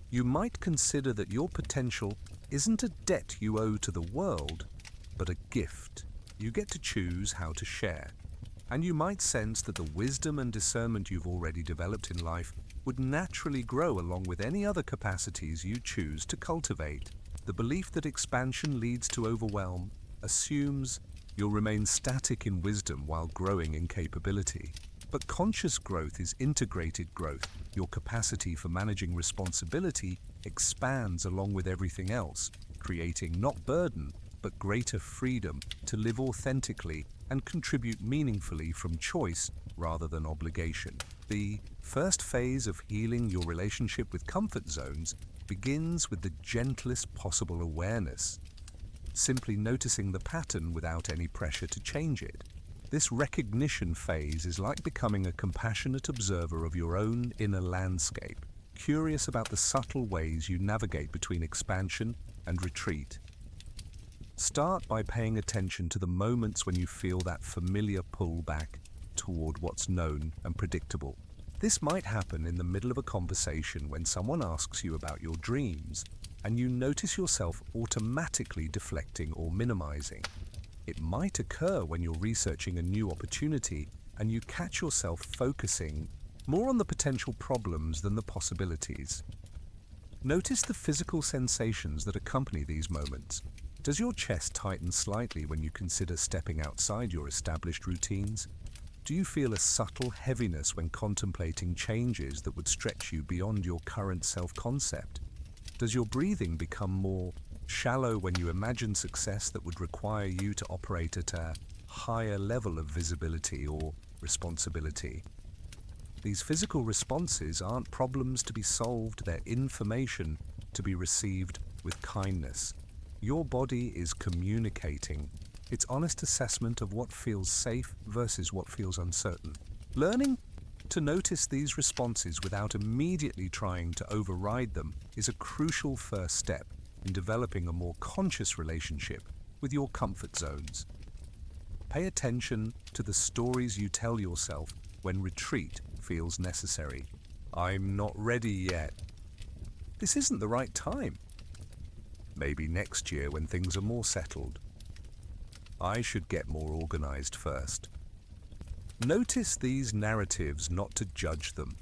You might consider that your potential isn't a debt you owe to the world, but a gift you get to choose how to share. And you might sense that the wisdom and discernment you've already developed in life would naturally grow along with any other capacities you choose to cultivate. The belief that expansion leads to overwhelm assumes you'll remain static in wisdom while growing in capability. But conscious growth is integrated growth. Your capacity for managing responsibility expands along with everything else, creating not burden, but greater freedom to live authentically and contribute meaningfully from choice rather than obligation. The first phase of healing your relationship with comfort zones begins with the gentlest possible awareness, simply noticing the pattern without any pressure to change it. This recognition phase is like becoming a compassionate observer of your own inner landscape, curious about the subtle ways you navigate between expansion and retreat. Start by paying attention to the moments when you feel that familiar pull back toward what's known and predictable. This might happen in the middle of a conversation when someone asks you about your dreams, and you notice yourself automatically deflecting or minimizing. It might occur when you're researching a new opportunity and you catch yourself focusing more on the potential problems than the possibilities. Notice the physical sensations that accompany these moments. Does your chest tighten slightly when you consider stepping outside your established routines? Do you feel a subtle heaviness when contemplating changes that would stretch you beyond your current self-concept? Does your breathing become more shallow when you imagine success that would require you to operate at a higher level of visibility or responsibility? These physical responses aren't problems to be solved, they're information to be received with kindness. Your body is communicating its honest assessment of what feels safe versus what feels uncertain. Learning to notice these responses without immediately trying to override them is a crucial first step in developing a more conscious relationship with your comfort zones. Pay attention to the stories you tell yourself when retreat feels necessary. I'm not ready yet. This isn't the right time. Maybe next year when things are more settled. I should get more organized first. Notice these narratives not to judge them,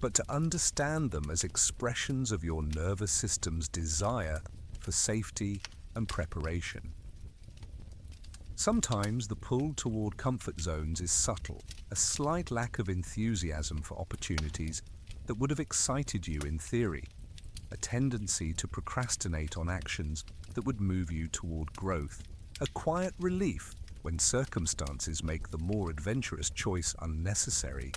but to understand them as expressions of your nervous system's desire for safety and preparation. Sometimes the pull toward comfort zones is subtle, a slight lack of enthusiasm for opportunities that would have excited you in theory, a tendency to procrastinate on actions that would move you toward growth, a quiet relief when circumstances make the more adventurous choice unnecessary.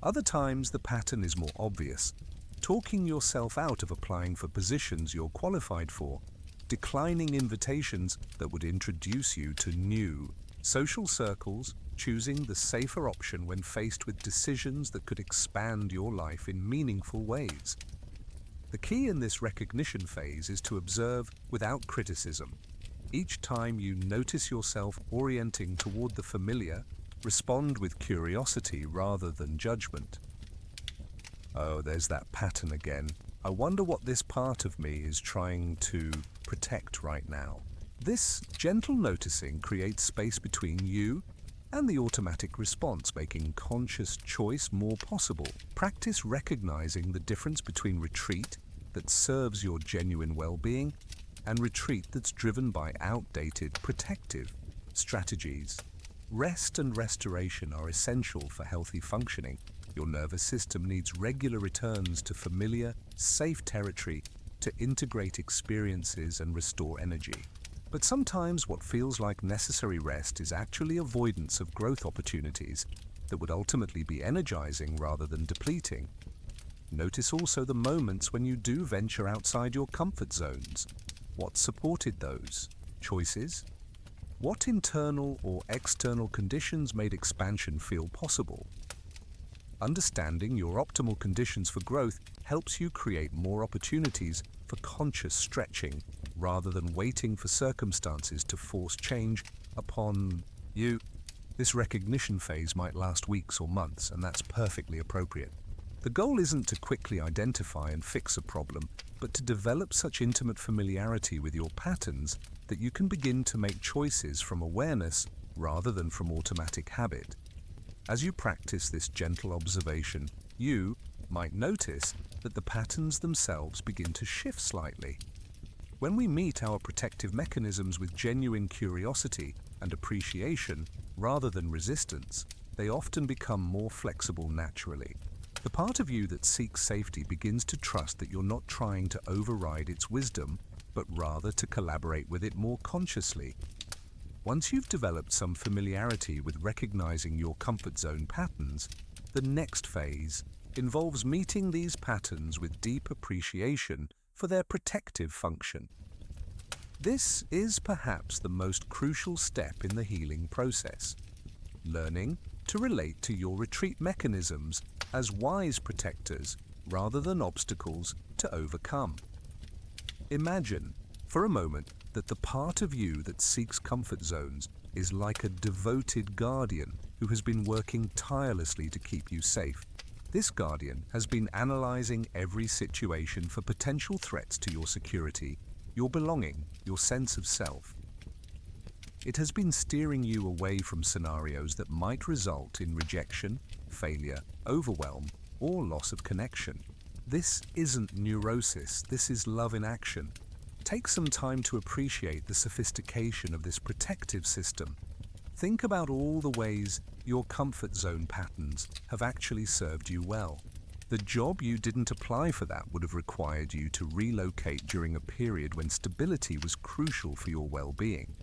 Other times the pattern is more obvious, talking yourself out of applying for positions you're qualified for, declining invitations that would introduce you to new social circles, choosing the safer option when faced with decisions that could expand your life in meaningful ways. The key in this recognition phase is to observe without criticism. Each time you notice yourself orienting toward the familiar, respond with curiosity rather than judgment. Oh, there's that pattern again. I wonder what this part of me is trying to protect right now. This gentle noticing creates space between you and the automatic response, making conscious choice more possible. Practice recognizing the difference between retreat that serves your genuine well-being and retreat that's driven by outdated, protective strategies. Rest and restoration are essential for healthy functioning. Your nervous system needs regular returns to familiar, safe territory to integrate experiences and restore energy. But sometimes what feels like necessary rest is actually avoidance of growth opportunities that would ultimately be energizing rather than depleting. Notice also the moments when you do venture outside your comfort zones. What supported those choices? What internal or external conditions made expansion feel possible? Understanding your optimal conditions for growth helps you create more opportunities for conscious stretching rather than waiting for circumstances to force change upon you. This recognition phase might last weeks or months, and that's perfectly appropriate. The goal isn't to quickly identify and fix a problem, but to develop such intimate familiarity with your patterns that you can begin to make choices from awareness rather than from automatic habit. As you practice this gentle observation, you might notice that the patterns themselves begin to shift slightly. When we meet our protective mechanisms with genuine curiosity and appreciation rather than resistance, they often become more flexible naturally. The part of you that seeks safety begins to trust that you're not trying to override its wisdom, but rather to collaborate with it more consciously. Once you've developed some familiarity with recognizing your comfort zone patterns, the next phase involves meeting these patterns with deep appreciation for their protective function. This is perhaps the most crucial step in the healing process, learning to relate to your retreat mechanisms as wise protectors rather than obstacles to overcome. Imagine, for a moment, that the part of you that seeks comfort zones is like a devoted guardian who has been working tirelessly to keep you safe. This guardian has been analyzing every situation for potential threats to your security, your belonging, your sense of self. It has been steering you away from scenarios that might result in rejection, failure, overwhelm, or loss of connection. This isn't neurosis, this is love in action. Take some time to appreciate the sophistication of this protective system. Think about all the ways your comfort zone patterns have actually served you well. The job you didn't apply for that would have required you to relocate during a period when stability was crucial for your well-being.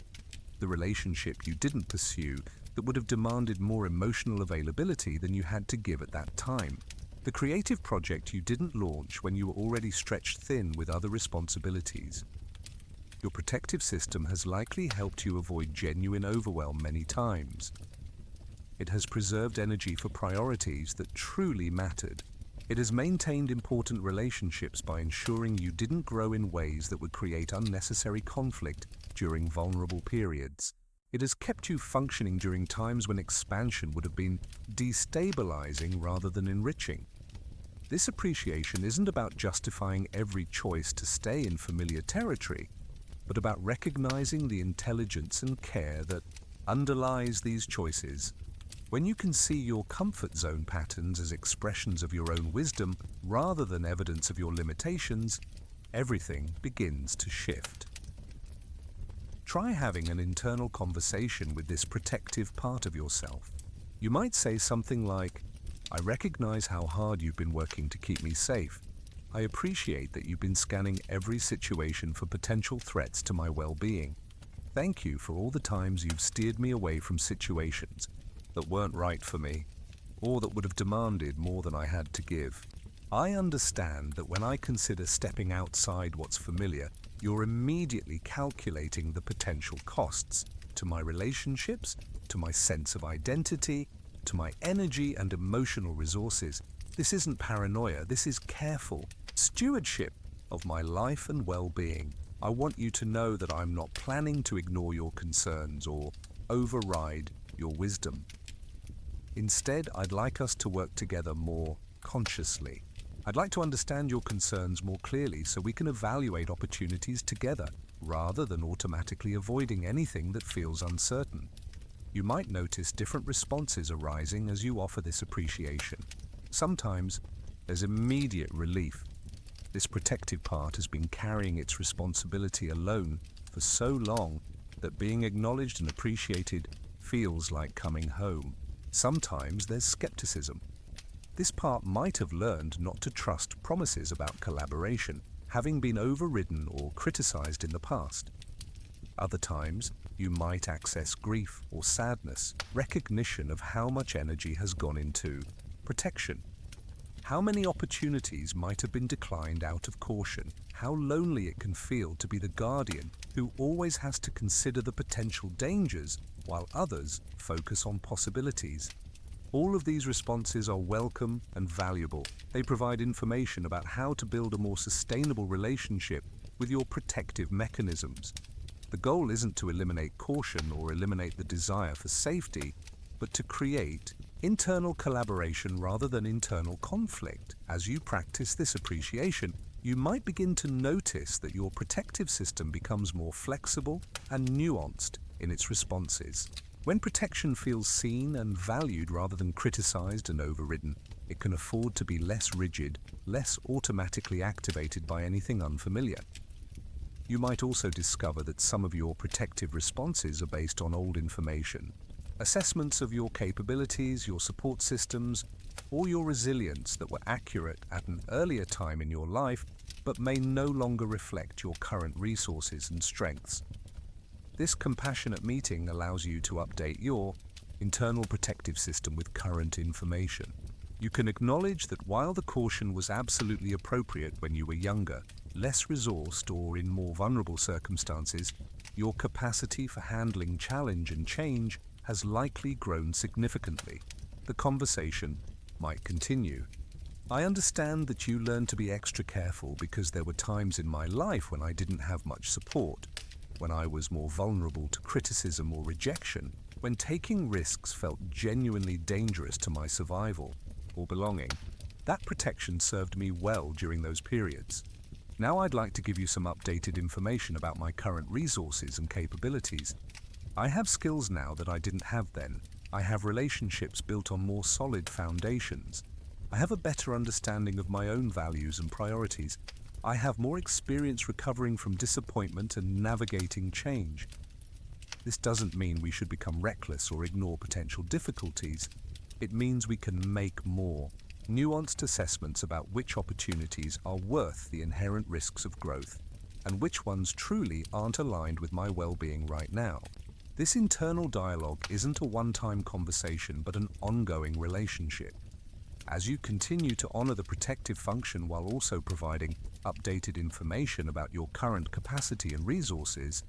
The relationship you didn't pursue that would have demanded more emotional availability than you had to give at that time. The creative project you didn't launch when you were already stretched thin with other responsibilities. Your protective system has likely helped you avoid genuine overwhelm many times. It has preserved energy for priorities that truly mattered. It has maintained important relationships by ensuring you didn't grow in ways that would create unnecessary conflict during vulnerable periods. It has kept you functioning during times when expansion would have been destabilizing rather than enriching. This appreciation isn't about justifying every choice to stay in familiar territory, but about recognizing the intelligence and care that underlies these choices. When you can see your comfort zone patterns as expressions of your own wisdom rather than evidence of your limitations, everything begins to shift. Try having an internal conversation with this protective part of yourself. You might say something like, "I recognize how hard you've been working to keep me safe. I appreciate that you've been scanning every situation for potential threats to my well-being. Thank you for all the times you've steered me away from situations that weren't right for me, or that would have demanded more than I had to give. I understand that when I consider stepping outside what's familiar, you're immediately calculating the potential costs to my relationships, to my sense of identity, to my energy and emotional resources. This isn't paranoia, this is careful stewardship of my life and well-being. I want you to know that I'm not planning to ignore your concerns or override your wisdom. Instead, I'd like us to work together more consciously. I'd like to understand your concerns more clearly so we can evaluate opportunities together rather than automatically avoiding anything that feels uncertain. You might notice different responses arising as you offer this appreciation. Sometimes there's immediate relief. This protective part has been carrying its responsibility alone for so long that being acknowledged and appreciated feels like coming home. Sometimes there's skepticism. This part might have learned not to trust promises about collaboration, having been overridden or criticized in the past. Other times, you might access grief or sadness, recognition of how much energy has gone into protection. How many opportunities might have been declined out of caution? How lonely it can feel to be the guardian who always has to consider the potential dangers while others focus on possibilities. All of these responses are welcome and valuable. They provide information about how to build a more sustainable relationship with your protective mechanisms. The goal isn't to eliminate caution or eliminate the desire for safety, but to create internal collaboration rather than internal conflict. As you practice this appreciation, you might begin to notice that your protective system becomes more flexible and nuanced in its responses. When protection feels seen and valued rather than criticized and overridden, it can afford to be less rigid, less automatically activated by anything unfamiliar. You might also discover that some of your protective responses are based on old information. Assessments of your capabilities, your support systems, or your resilience that were accurate at an earlier time in your life, but may no longer reflect your current resources and strengths. This compassionate meeting allows you to update your internal protective system with current information. You can acknowledge that while the caution was absolutely appropriate when you were younger, less resourced, or in more vulnerable circumstances, your capacity for handling challenge and change has likely grown significantly. The conversation might continue. I understand that you learned to be extra careful because there were times in my life when I didn't have much support, when I was more vulnerable to criticism or rejection, when taking risks felt genuinely dangerous to my survival or belonging. That protection served me well during those periods. Now I'd like to give you some updated information about my current resources and capabilities. I have skills now that I didn't have then. I have relationships built on more solid foundations. I have a better understanding of my own values and priorities. I have more experience recovering from disappointment and navigating change. This doesn't mean we should become reckless or ignore potential difficulties. It means we can make more nuanced assessments about which opportunities are worth the inherent risks of growth and which ones truly aren't aligned with my well-being right now. This internal dialogue isn't a one-time conversation but an ongoing relationship. As you continue to honor the protective function while also providing updated information about your current capacity and resources,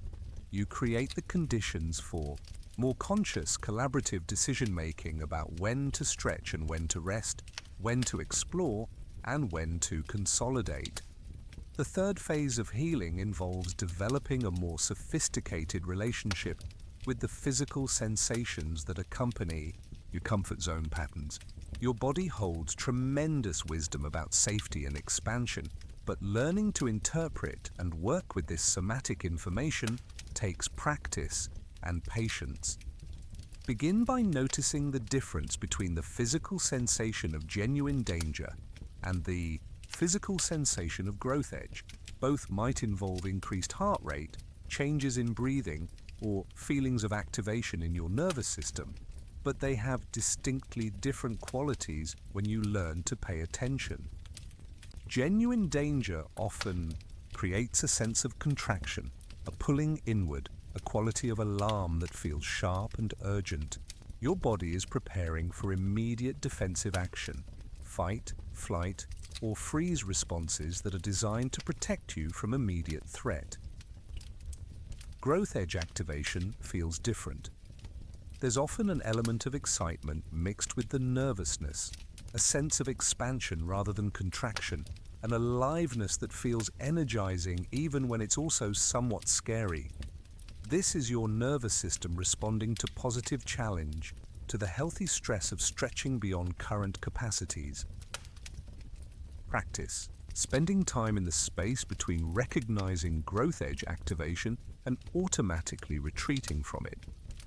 you create the conditions for more conscious, collaborative decision-making about when to stretch and when to rest, when to explore, and when to consolidate. The third phase of healing involves developing a more sophisticated relationship with the physical sensations that accompany your comfort zone patterns. Your body holds tremendous wisdom about safety and expansion, but learning to interpret and work with this somatic information takes practice and patience. Begin by noticing the difference between the physical sensation of genuine danger and the physical sensation of growth edge. Both might involve increased heart rate, changes in breathing, or feelings of activation in your nervous system, but they have distinctly different qualities when you learn to pay attention. Genuine danger often creates a sense of contraction, a pulling inward, a quality of alarm that feels sharp and urgent. Your body is preparing for immediate defensive action, fight, flight, or freeze responses that are designed to protect you from immediate threat. Growth edge activation feels different. There's often an element of excitement mixed with the nervousness, a sense of expansion rather than contraction, an aliveness that feels energizing even when it's also somewhat scary. This is your nervous system responding to positive challenge, to the healthy stress of stretching beyond current capacities. Practice. Spending time in the space between recognizing growth edge activation and automatically retreating from it.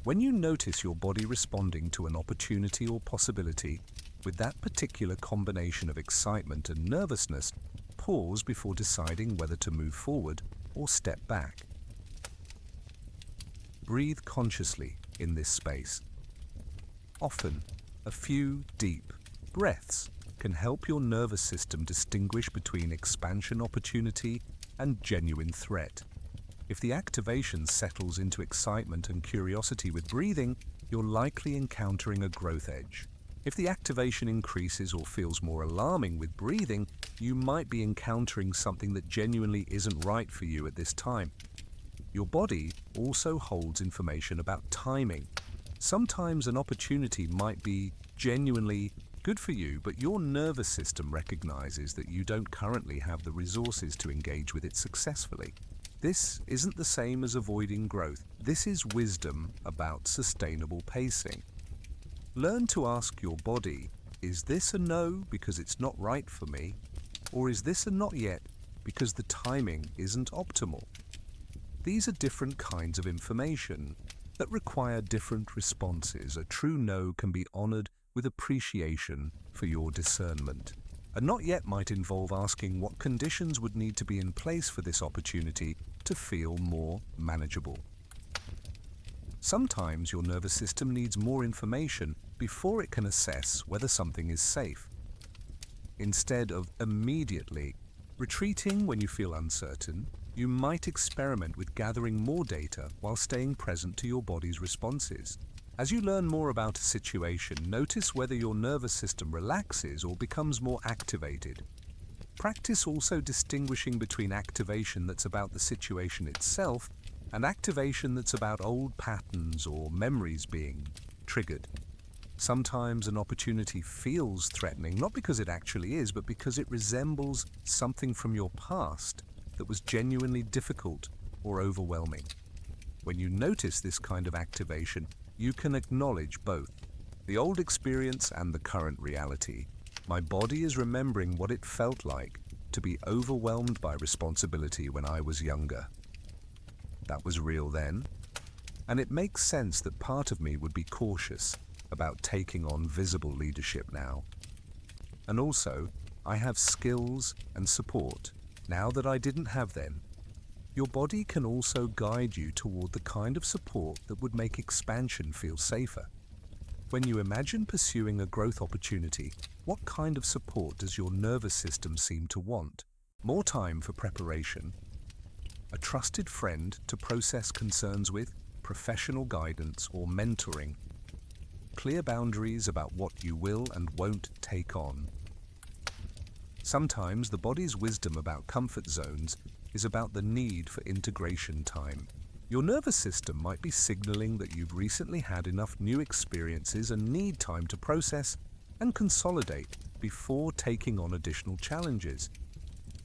When you notice your body responding to an opportunity or possibility with that particular combination of excitement and nervousness, pause before deciding whether to move forward or step back. Breathe consciously in this space. Often, a few deep breaths can help your nervous system distinguish between expansion opportunity and genuine threat. If the activation settles into excitement and curiosity with breathing, you're likely encountering a growth edge. If the activation increases or feels more alarming with breathing, you might be encountering something that genuinely isn't right for you at this time. Your body also holds information about timing. Sometimes an opportunity might be genuinely good for you, but your nervous system recognizes that you don't currently have the resources to engage with it successfully. This isn't the same as avoiding growth. This is wisdom about sustainable pacing. Learn to ask your body, is this a no because it's not right for me? Or is this a not yet because the timing isn't optimal? These are different kinds of information that require different responses. A true no can be honored with appreciation for your discernment. A not yet might involve asking what conditions would need to be in place for this opportunity to feel more manageable. Sometimes your nervous system needs more information before it can assess whether something is safe. Instead of immediately retreating when you feel uncertain, you might experiment with gathering more data while staying present to your body's responses. As you learn more about a situation, notice whether your nervous system relaxes or becomes more activated. Practice also distinguishing between activation that's about the situation itself and activation that's about old patterns or memories being triggered. Sometimes an opportunity feels threatening, not because it actually is, but because it resembles something from your past that was genuinely difficult or overwhelming. When you notice this kind of activation, you can acknowledge both the old experience and the current reality. My body is remembering what it felt like to be overwhelmed by responsibility when I was younger. That was real then, and it makes sense that part of me would be cautious about taking on visible leadership now. And also, I have skills and support now that I didn't have then. Your body can also guide you toward the kind of support that would make expansion feel safer. When you imagine pursuing a growth opportunity, what kind of support does your nervous system seem to want? More time for preparation, a trusted friend to process concerns with, professional guidance or mentoring, clear boundaries about what you will and won't take on. Sometimes the body's wisdom about comfort zones is about the need for integration time. Your nervous system might be signaling that you've recently had enough new experiences and need time to process and consolidate before taking on additional challenges.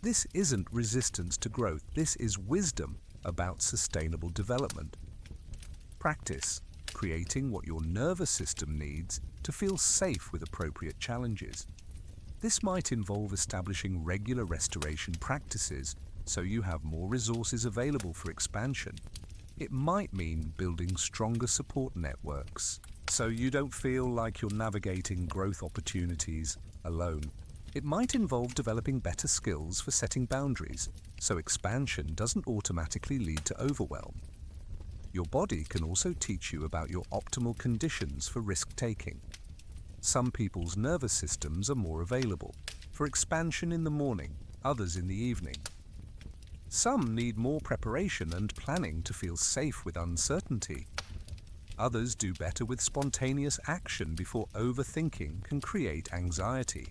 This isn't resistance to growth. This is wisdom about sustainable development. Practice creating what your nervous system needs to feel safe with appropriate challenges. This might involve establishing regular restoration practices so you have more resources available for expansion. It might mean building stronger support networks so you don't feel like you're navigating growth opportunities alone. It might involve developing better skills for setting boundaries so expansion doesn't automatically lead to overwhelm. Your body can also teach you about your optimal conditions for risk-taking. Some people's nervous systems are more available for expansion in the morning, others in the evening. Some need more preparation and planning to feel safe with uncertainty. Others do better with spontaneous action before overthinking can create anxiety.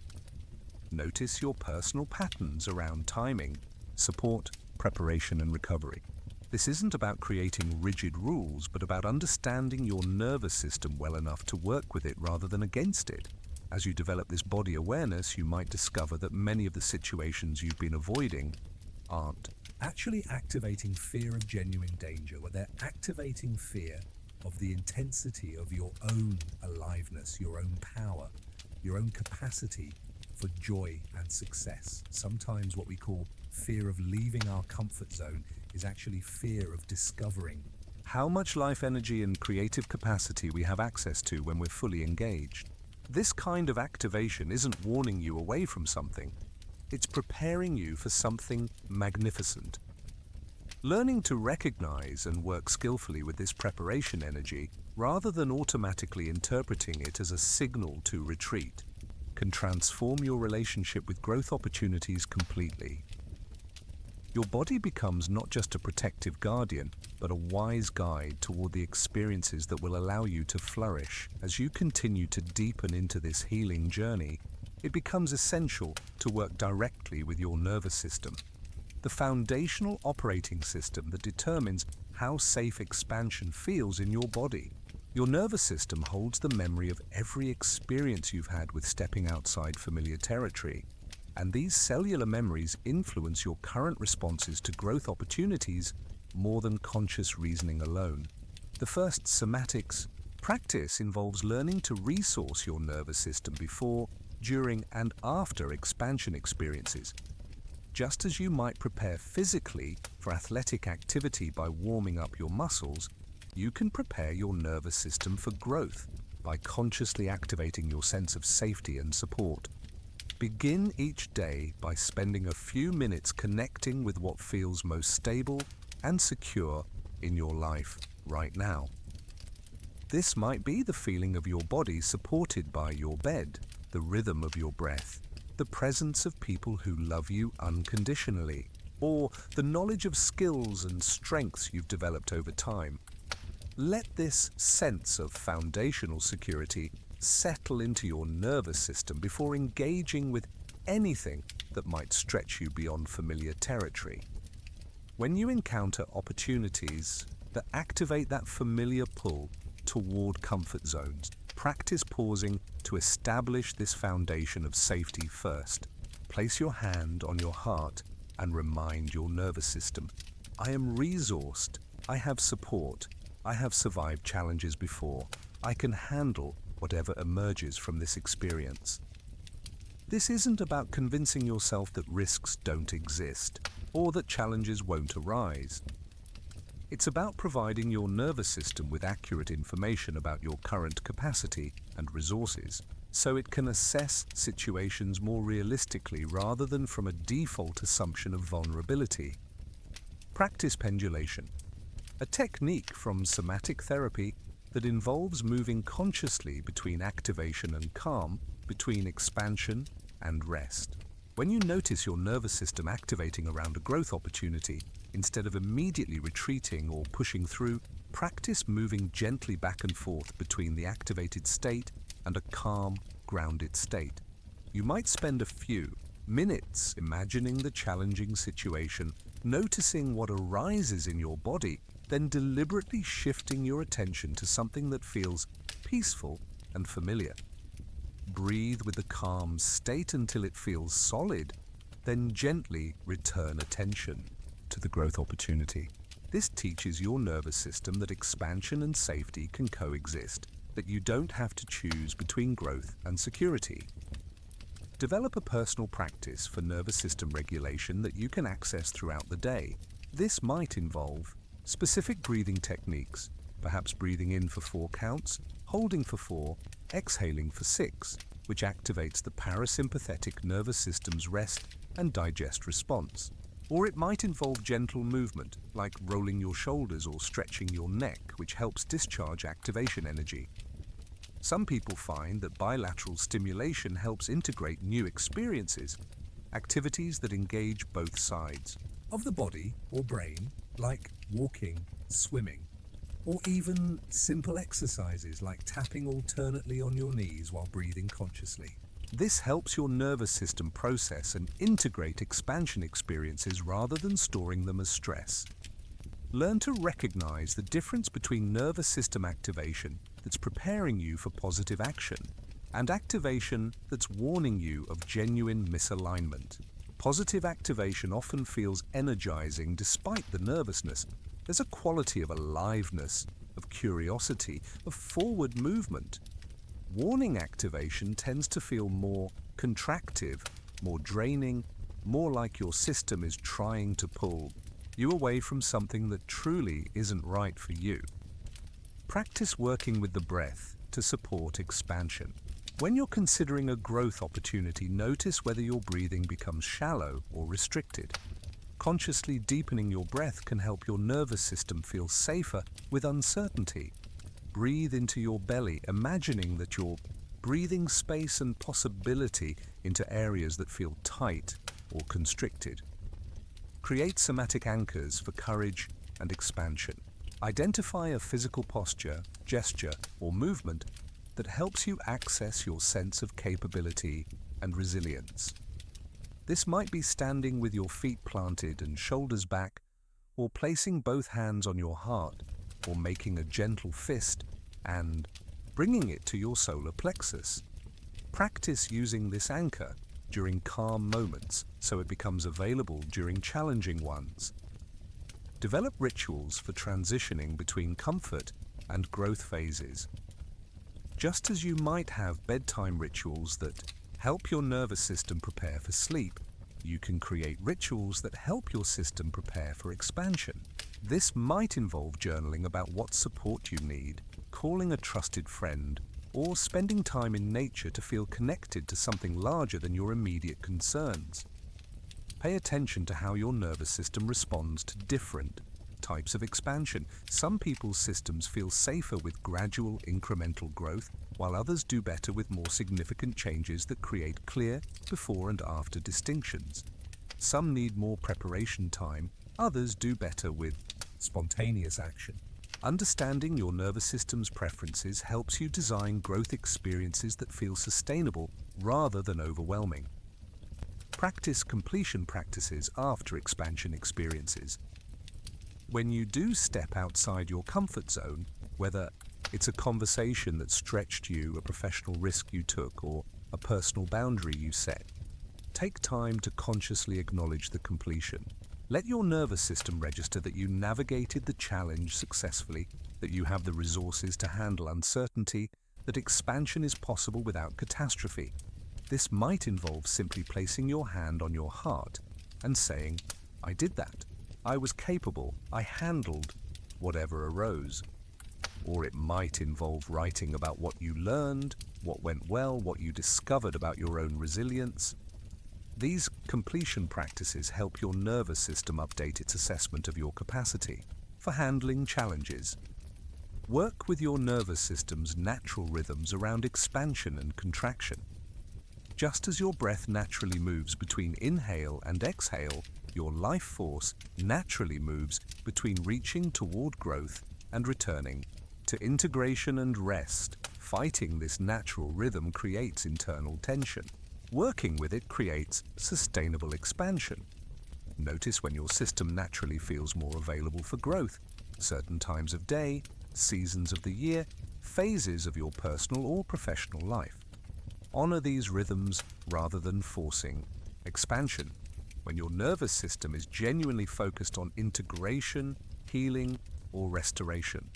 Notice your personal patterns around timing, support, preparation, and recovery. This isn't about creating rigid rules, but about understanding your nervous system well enough to work with it rather than against it. As you develop this body awareness, you might discover that many of the situations you've been avoiding aren't actually activating fear of genuine danger, where they're activating fear of the intensity of your own aliveness, your own power, your own capacity for joy and success. Sometimes what we call fear of leaving our comfort zone is actually fear of discovering how much life energy and creative capacity we have access to when we're fully engaged. This kind of activation isn't warning you away from something, it's preparing you for something magnificent. Learning to recognize and work skillfully with this preparation energy, rather than automatically interpreting it as a signal to retreat, can transform your relationship with growth opportunities completely. Your body becomes not just a protective guardian, but a wise guide toward the experiences that will allow you to flourish. As you continue to deepen into this healing journey, it becomes essential to work directly with your nervous system, the foundational operating system that determines how safe expansion feels in your body. Your nervous system holds the memory of every experience you've had with stepping outside familiar territory, and these cellular memories influence your current responses to growth opportunities more than conscious reasoning alone. The first somatics practice involves learning to resource your nervous system before, during, and after expansion experiences. Just as you might prepare physically for athletic activity by warming up your muscles, you can prepare your nervous system for growth by consciously activating your sense of safety and support. Begin each day by spending a few minutes connecting with what feels most stable and secure in your life right now. This might be the feeling of your body supported by your bed, the rhythm of your breath, the presence of people who love you unconditionally, or the knowledge of skills and strengths you've developed over time. Let this sense of foundational security settle into your nervous system before engaging with anything that might stretch you beyond familiar territory. When you encounter opportunities that activate that familiar pull toward comfort zones, practice pausing to establish this foundation of safety first. Place your hand on your heart and remind your nervous system, I am resourced, I have support, I have survived challenges before, I can handle whatever emerges from this experience. This isn't about convincing yourself that risks don't exist or that challenges won't arise. It's about providing your nervous system with accurate information about your current capacity and resources, so it can assess situations more realistically rather than from a default assumption of vulnerability. Practice pendulation, a technique from somatic therapy that involves moving consciously between activation and calm, between expansion and rest. When you notice your nervous system activating around a growth opportunity, instead of immediately retreating or pushing through, practice moving gently back and forth between the activated state and a calm, grounded state. You might spend a few minutes imagining the challenging situation, noticing what arises in your body, then deliberately shifting your attention to something that feels peaceful and familiar. Breathe with the calm state until it feels solid, then gently return attention to the growth opportunity. This teaches your nervous system that expansion and safety can coexist, that you don't have to choose between growth and security. Develop a personal practice for nervous system regulation that you can access throughout the day. This might involve specific breathing techniques, perhaps breathing in for 4 counts, holding for 4, exhaling for 6, which activates the parasympathetic nervous system's rest and digest response. Or it might involve gentle movement, like rolling your shoulders or stretching your neck, which helps discharge activation energy. Some people find that bilateral stimulation helps integrate new experiences, activities that engage both sides of the body or brain, like walking, swimming, or even simple exercises like tapping alternately on your knees while breathing consciously. This helps your nervous system process and integrate expansion experiences rather than storing them as stress. Learn to recognize the difference between nervous system activation that's preparing you for positive action and activation that's warning you of genuine misalignment. Positive activation often feels energizing despite the nervousness. There's a quality of aliveness, of curiosity, of forward movement. Warning activation tends to feel more contractive, more draining, more like your system is trying to pull you away from something that truly isn't right for you. Practice working with the breath to support expansion. When you're considering a growth opportunity, notice whether your breathing becomes shallow or restricted. Consciously deepening your breath can help your nervous system feel safer with uncertainty. Breathe into your belly, imagining that you're breathing space and possibility into areas that feel tight or constricted. Create somatic anchors for courage and expansion. Identify a physical posture, gesture, or movement that helps you access your sense of capability and resilience. This might be standing with your feet planted and shoulders back, or placing both hands on your heart, or making a gentle fist and bringing it to your solar plexus. Practice using this anchor during calm moments so it becomes available during challenging ones. Develop rituals for transitioning between comfort and growth phases. Just as you might have bedtime rituals that help your nervous system prepare for sleep, you can create rituals that help your system prepare for expansion. This might involve journaling about what support you need, calling a trusted friend, or spending time in nature to feel connected to something larger than your immediate concerns. Pay attention to how your nervous system responds to different types of expansion. Some people's systems feel safer with gradual, incremental growth, while others do better with more significant changes that create clear before and after distinctions. Some need more preparation time, others do better with spontaneous action. Understanding your nervous system's preferences helps you design growth experiences that feel sustainable rather than overwhelming. Practice completion practices after expansion experiences. When you do step outside your comfort zone, whether it's a conversation that stretched you, a professional risk you took, or a personal boundary you set, take time to consciously acknowledge the completion. Let your nervous system register that you navigated the challenge successfully, that you have the resources to handle uncertainty, that expansion is possible without catastrophe. This might involve simply placing your hand on your heart and saying, "I did that. I was capable. I handled whatever arose." Or it might involve writing about what you learned, what went well, what you discovered about your own resilience. These completion practices help your nervous system update its assessment of your capacity for handling challenges. Work with your nervous system's natural rhythms around expansion and contraction. Just as your breath naturally moves between inhale and exhale, your life force naturally moves between reaching toward growth and returning to integration and rest. Fighting this natural rhythm creates internal tension. Working with it creates sustainable expansion. Notice when your system naturally feels more available for growth, certain times of day, seasons of the year, phases of your personal or professional life. Honor these rhythms rather than forcing expansion. When your nervous system is genuinely focused on integration, healing, or restoration.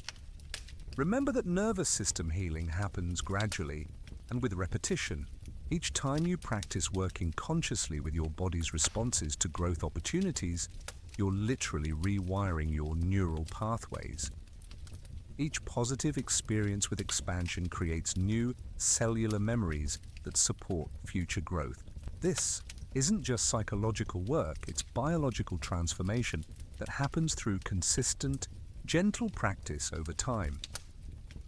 Remember that nervous system healing happens gradually and with repetition. Each time you practice working consciously with your body's responses to growth opportunities, you're literally rewiring your neural pathways. Each positive experience with expansion creates new cellular memories that support future growth. This isn't just psychological work, it's biological transformation that happens through consistent, gentle practice over time.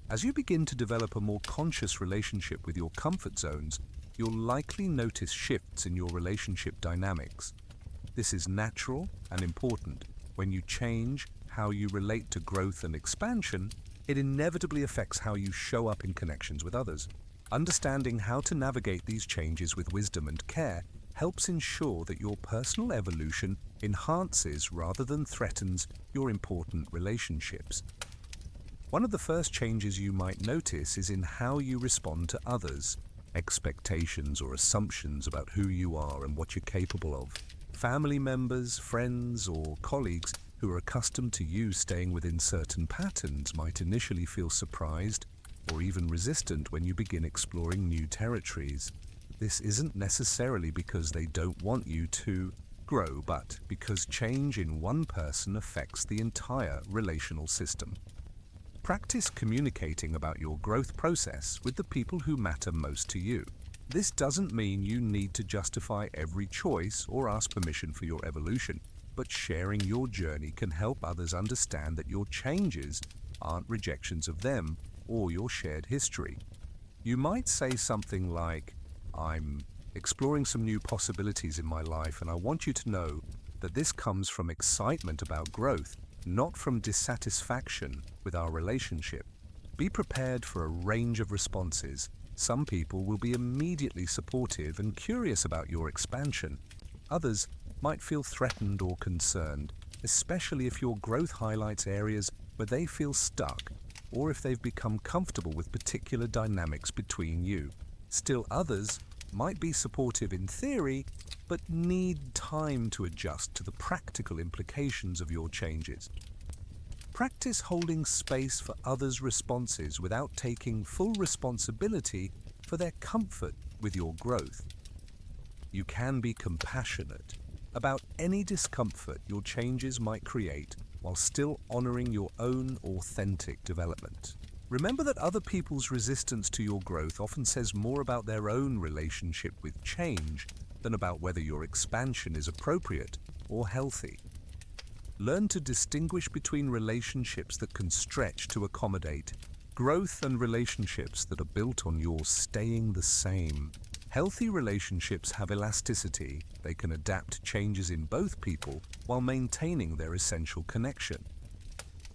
As you begin to develop a more conscious relationship with your comfort zones, you'll likely notice shifts in your relationship dynamics. This is natural and important. When you change how you relate to growth and expansion, it inevitably affects how you show up in connections with others. Understanding how to navigate these changes with wisdom and care helps ensure that your personal evolution enhances rather than threatens your important relationships. One of the first changes you might notice is in how you respond to others. Expectations or assumptions about who you are and what you're capable of. Family members, friends, or colleagues who are accustomed to you staying within certain patterns might initially feel surprised or even resistant when you begin exploring new territories. This isn't necessarily because they don't want you to, grow, but because change in one person affects the entire relational system. Practice communicating about your growth process with the people who matter most to you. This doesn't mean you need to justify every choice or ask permission for your evolution, but sharing your journey can help others understand that your changes aren't rejections of them or your shared history. You might say something like, "I'm exploring some new possibilities in my life, and I want you to know that this comes from excitement about growth, not from dissatisfaction with our relationship." Be prepared for a range of responses. Some people will be immediately supportive and curious about your expansion. Others might feel threatened or concerned, especially if your growth highlights areas where they feel stuck or if they've become comfortable with particular dynamics between you. Still, others might be supportive in theory, but need time to adjust to the practical implications of your changes. Practice holding space for others' responses without taking full responsibility for their comfort with your growth. You can be compassionate about any discomfort your changes might create while still honoring your own authentic development. Remember that other people's resistance to your growth often says more about their own relationship with change than about whether your expansion is appropriate or healthy. Learn to distinguish between relationships that can stretch to accommodate growth and relationships that are built on your staying the same. Healthy relationships have elasticity. They can adapt to changes in both people while maintaining their essential connection.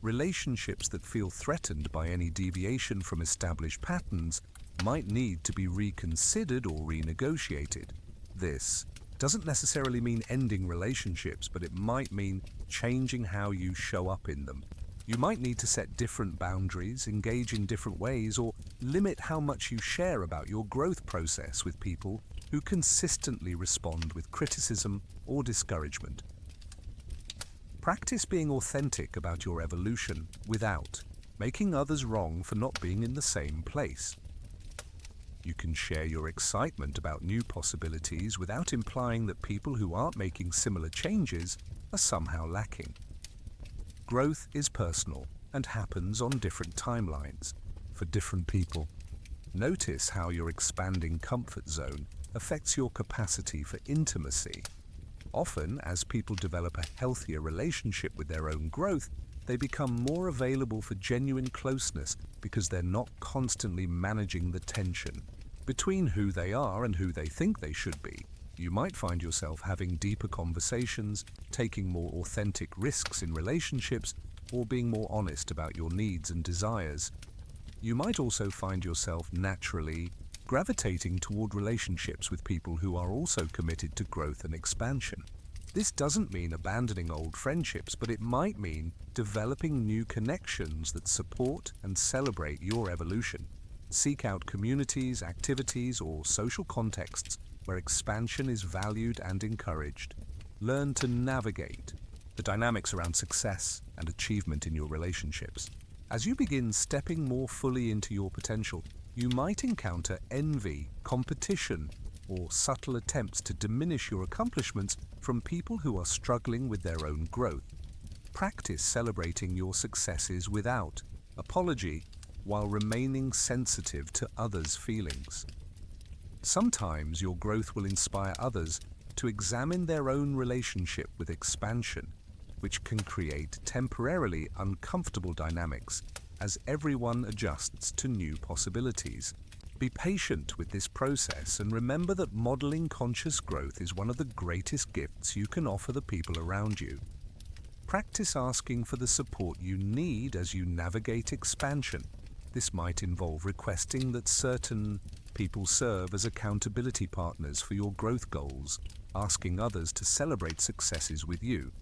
Relationships that feel threatened by any deviation from established patterns might need to be reconsidered or renegotiated. This doesn't necessarily mean ending relationships, but it might mean changing how you show up in them. You might need to set different boundaries, engage in different ways, or limit how much you share about your growth process with people who consistently respond with criticism or discouragement. Practice being authentic about your evolution without making others wrong for not being in the same place. You can share your excitement about new possibilities without implying that people who aren't making similar changes are somehow lacking. Growth is personal and happens on different timelines for different people. Notice how your expanding comfort zone affects your capacity for intimacy. Often, as people develop a healthier relationship with their own growth, they become more available for genuine closeness because they're not constantly managing the tension between who they are and who they think they should be. You might find yourself having deeper conversations, taking more authentic risks in relationships, or being more honest about your needs and desires. You might also find yourself naturally gravitating toward relationships with people who are also committed to growth and expansion. This doesn't mean abandoning old friendships, but it might mean developing new connections that support and celebrate your evolution. Seek out communities, activities, or social contexts where expansion is valued and encouraged. Learn to navigate the dynamics around success and achievement in your relationships. As you begin stepping more fully into your potential, you might encounter envy, competition, or subtle attempts to diminish your accomplishments from people who are struggling with their own growth. Practice celebrating your successes without apology while remaining sensitive to others' feelings. Sometimes your growth will inspire others to examine their own relationship with expansion, which can create temporarily uncomfortable dynamics as everyone adjusts to new possibilities. Be patient with this process and remember that modeling conscious growth is one of the greatest gifts you can offer the people around you. Practice asking for the support you need as you navigate expansion. This might involve requesting that certain people serve as accountability partners for your growth goals, asking others to celebrate successes with you,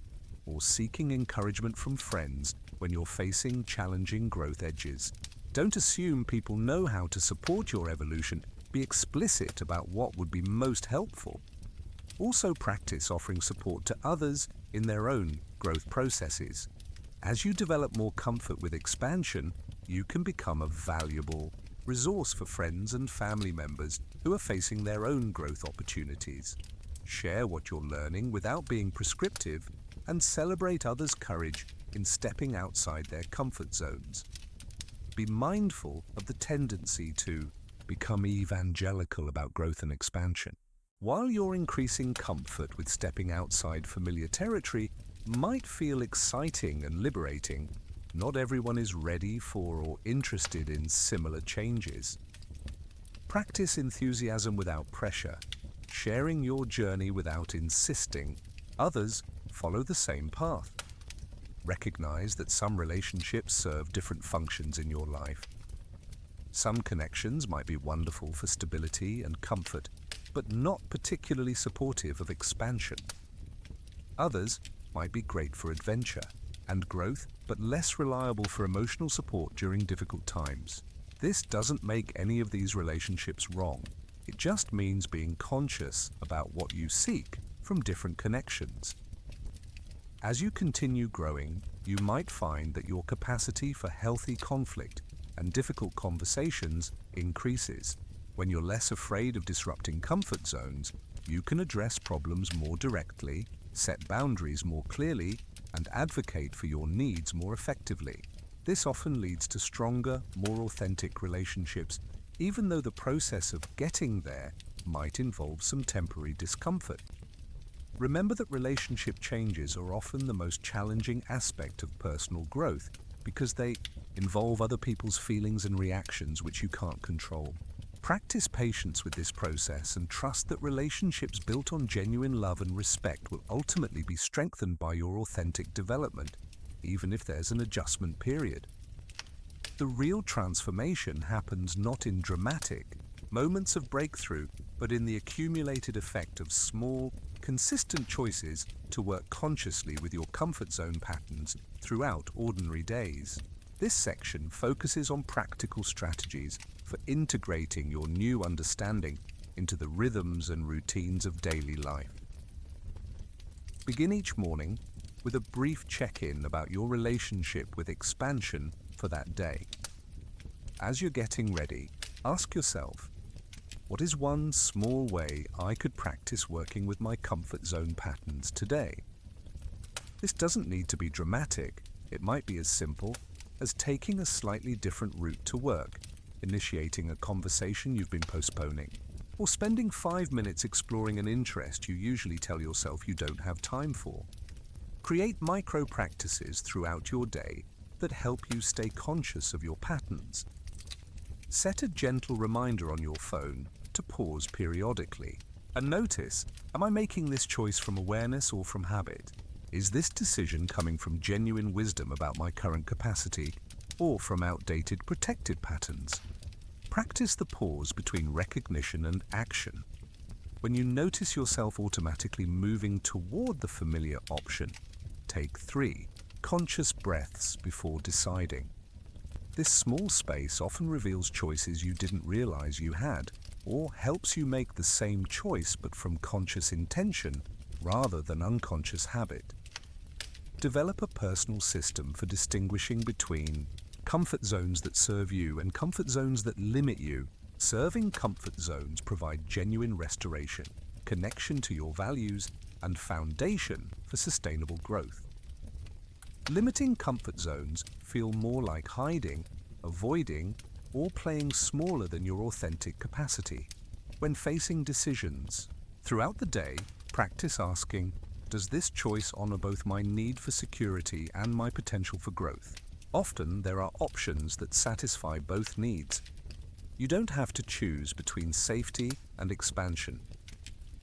or seeking encouragement from friends when you're facing challenging growth edges. Don't assume people know how to support your evolution. Be explicit about what would be most helpful. Also practice offering support to others in their own growth processes. As you develop more comfort with expansion, you can become a valuable resource for friends and family members who are facing their own growth opportunities. Share what you're learning without being prescriptive, and celebrate others' courage in stepping outside their comfort zones. Be mindful of the tendency to become evangelical about growth and expansion. While your increasing comfort with stepping outside familiar territory might feel exciting and liberating, not everyone is ready for or interested in similar changes. Practice enthusiasm without pressure, sharing your journey without insisting others follow the same path. Recognize that some relationships serve different functions in your life. Some connections might be wonderful for stability and comfort, but not particularly supportive of expansion. Others might be great for adventure and growth, but less reliable for emotional support during difficult times. This doesn't make any of these relationships wrong. It just means being conscious about what you seek from different connections. As you continue growing, you might find that your capacity for healthy conflict and difficult conversations increases. When you're less afraid of disrupting comfort zones, you can address problems more directly, set boundaries more clearly, and advocate for your needs more effectively. This often leads to stronger, more authentic relationships, even though the process of getting there might involve some temporary discomfort. Remember that relationship changes are often the most challenging aspect of personal growth because they involve other people's feelings and reactions which you can't control. Practice patience with this process and trust that relationships built on genuine love and respect will ultimately be strengthened by your authentic development, even if there's an adjustment period. The real transformation happens not in dramatic moments of breakthrough, but in the accumulated effect of small, consistent choices to work consciously with your comfort zone patterns throughout ordinary days. This section focuses on practical strategies for integrating your new understanding into the rhythms and routines of daily life. Begin each morning with a brief check-in about your relationship with expansion for that day. As you're getting ready, ask yourself, what is one small way I could practice working with my comfort zone patterns today? This doesn't need to be dramatic. It might be as simple as taking a slightly different route to work, initiating a conversation you've been postponing, or spending 5 minutes exploring an interest you usually tell yourself you don't have time for. Create micro practices throughout your day that help you stay conscious of your patterns. Set a gentle reminder on your phone to pause periodically and notice, am I making this choice from awareness or from habit? Is this decision coming from genuine wisdom about my current capacity or from outdated protected patterns? Practice the pause between recognition and action. When you notice yourself automatically moving toward the familiar option, take 3 conscious breaths before deciding. This small space often reveals choices you didn't realize you had, or helps you make the same choice but from conscious intention rather than unconscious habit. Develop a personal system for distinguishing between comfort zones that serve you and comfort zones that limit you. Serving comfort zones provide genuine restoration, connection to your values, and foundation for sustainable growth. Limiting comfort zones feel more like hiding, avoiding, or playing smaller than your authentic capacity. When facing decisions, throughout the day, practice asking, does this choice honor both my need for security and my potential for growth? Often there are options that satisfy both needs. You don't have to choose between safety and expansion.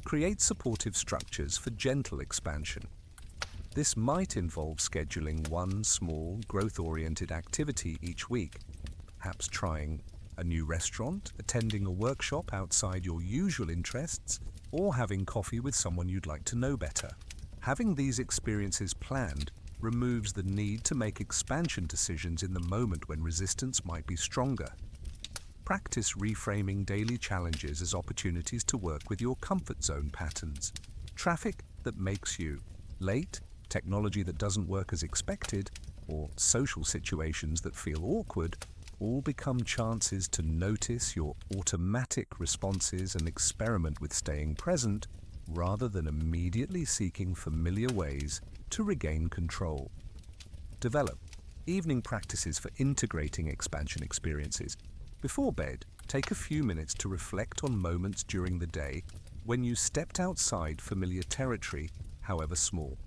Create supportive structures for gentle expansion. This might involve scheduling one small, growth-oriented activity each week, perhaps trying a new restaurant, attending a workshop outside your usual interests, or having coffee with someone you'd like to know better. Having these experiences planned removes the need to make expansion decisions in the moment when resistance might be stronger. Practice reframing daily challenges as opportunities to work with your comfort zone patterns. Traffic that makes you late, technology that doesn't work as expected, or social situations that feel awkward all become chances to notice your automatic responses and experiment with staying present rather than immediately seeking familiar ways to regain control. Develop evening practices for integrating expansion experiences. Before bed, take a few minutes to reflect on moments during the day when you stepped outside familiar territory, however small.